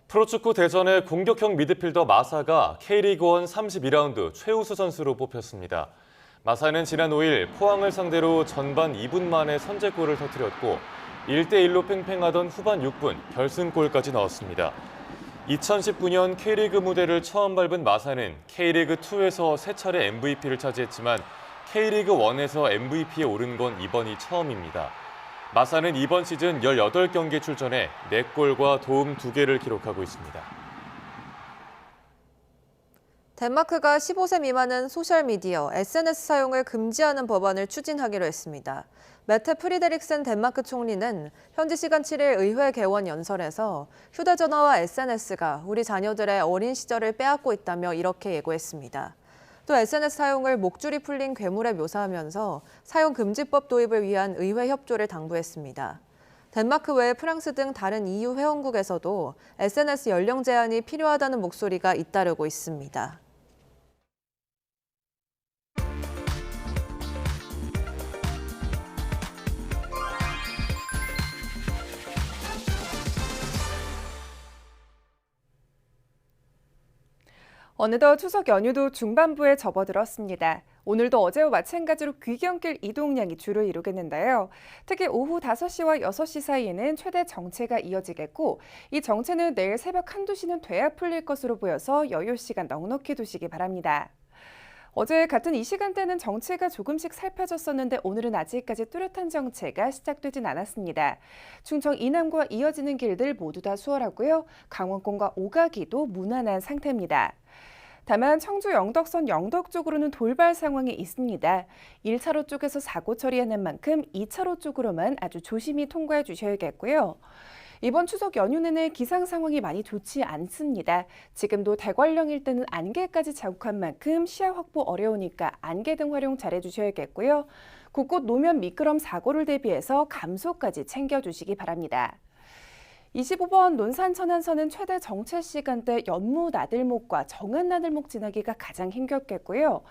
Speaker 1: 프로축구 대전의 공격형 미드필더 마사가 K리그1 32라운드 최우수 선수로 뽑혔습니다. 마사는 지난 5일 포항을 상대로 전반 2분 만에 선제골을 터뜨렸고 1대1로 팽팽하던 후반 6분 결승골까지 넣었습니다. 2019년 K리그 무대를 처음 밟은 마사는 K리그2에서 3차례 MVP를 차지했지만 K리그1에서 MVP에 오른 건 이번이 처음입니다. 마사는 이번 시즌 18경기에 출전해 4골과 도움 2개를 기록하고 있습니다.
Speaker 2: 덴마크가 15세 미만은 소셜미디어, SNS 사용을 금지하는 법안을 추진하기로 했습니다. 메테 프리데릭센 덴마크 총리는 현지 시간 7일 의회 개원 연설에서 휴대전화와 SNS가 우리 자녀들의 어린 시절을 빼앗고 있다며 이렇게 예고했습니다. 또 SNS 사용을 목줄이 풀린 괴물에 묘사하면서 사용 금지법 도입을 위한 의회 협조를 당부했습니다. 덴마크 외 프랑스 등 다른 EU 회원국에서도 SNS 연령 제한이 필요하다는 목소리가 잇따르고 있습니다.
Speaker 13: 어느덧 추석 연휴도 중반부에 접어들었습니다. 오늘도 어제와 마찬가지로 귀경길 이동량이 주를 이루겠는데요. 특히 오후 5시와 6시 사이에는 최대 정체가 이어지겠고 이 정체는 내일 새벽 한두 시는 돼야 풀릴 것으로 보여서 여유 시간 넉넉히 두시기 바랍니다. 어제 같은 이 시간대는 정체가 조금씩 살펴졌었는데 오늘은 아직까지 뚜렷한 정체가 시작되진 않았습니다. 충청 이남과 이어지는 길들 모두 다 수월하고요. 강원권과 오가기도 무난한 상태입니다. 다만 청주 영덕선 영덕 쪽으로는 돌발 상황이 있습니다. 1차로 쪽에서 사고 처리하는 만큼 2차로 쪽으로만 아주 조심히 통과해 주셔야겠고요. 이번 추석 연휴 내내 기상 상황이 많이 좋지 않습니다. 지금도 대관령 일대는 안개까지 자욱한 만큼 시야 확보 어려우니까 안개등 활용 잘해 주셔야겠고요. 곳곳 노면 미끄럼 사고를 대비해서 감소까지 챙겨주시기 바랍니다. 25번 논산 천안선은 최대 정체 시간대 연무 나들목과 정안 나들목 지나기가 가장 힘겹겠고요.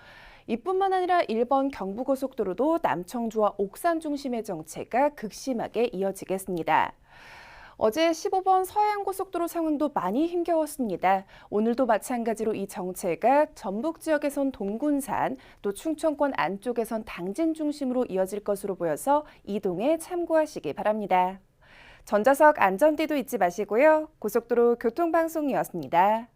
Speaker 13: 이뿐만 아니라 1번 경부고속도로도 남청주와 옥산 중심의 정체가 극심하게 이어지겠습니다. 어제 15번 서해안고속도로 상황도 많이 힘겨웠습니다. 오늘도 마찬가지로 이 정체가 전북 지역에선 동군산, 또 충청권 안쪽에선 당진 중심으로 이어질 것으로 보여서 이동에 참고하시기 바랍니다. 전좌석 안전띠도 잊지 마시고요. 고속도로 교통방송이었습니다.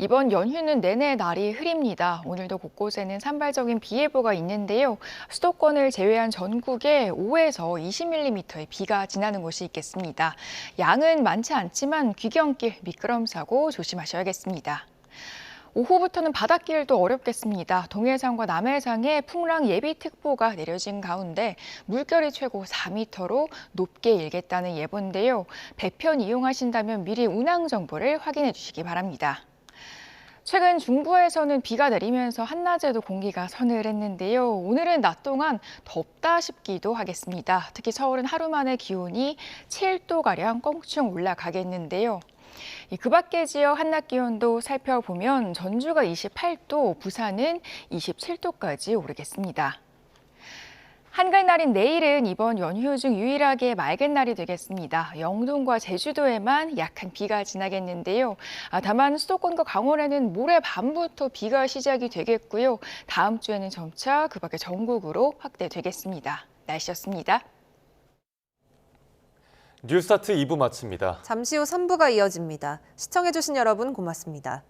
Speaker 14: 이번 연휴는 내내 날이 흐립니다. 오늘도 곳곳에는 산발적인 비 예보가 있는데요. 수도권을 제외한 전국에 5에서 20mm의 비가 지나는 곳이 있겠습니다. 양은 많지 않지만 귀경길 미끄럼 사고 조심하셔야겠습니다. 오후부터는 바닷길도 어렵겠습니다. 동해상과 남해상에 풍랑 예비특보가 내려진 가운데 물결이 최고 4m로 높게 일겠다는 예보인데요. 배편 이용하신다면 미리 운항 정보를 확인해 주시기 바랍니다. 최근 중부에서는 비가 내리면서 한낮에도 공기가 서늘했는데요. 오늘은 낮 동안 덥다 싶기도 하겠습니다. 특히 서울은 하루 만에 기온이 7도가량 껑충 올라가겠는데요. 그 밖의 지역 한낮 기온도 살펴보면 전주가 28도, 부산은 27도까지 오르겠습니다. 한글날인 내일은 이번 연휴 중 유일하게 맑은 날이 되겠습니다. 영동과 제주도에만 약한 비가 지나겠는데요. 다만 수도권과 강원에는 모레 밤부터 비가 시작이 되겠고요. 다음 주에는 점차 그 밖에 전국으로 확대되겠습니다. 날씨였습니다.
Speaker 1: 뉴스타트 2부 마칩니다.
Speaker 2: 잠시 후 3부가 이어집니다. 시청해주신 여러분 고맙습니다.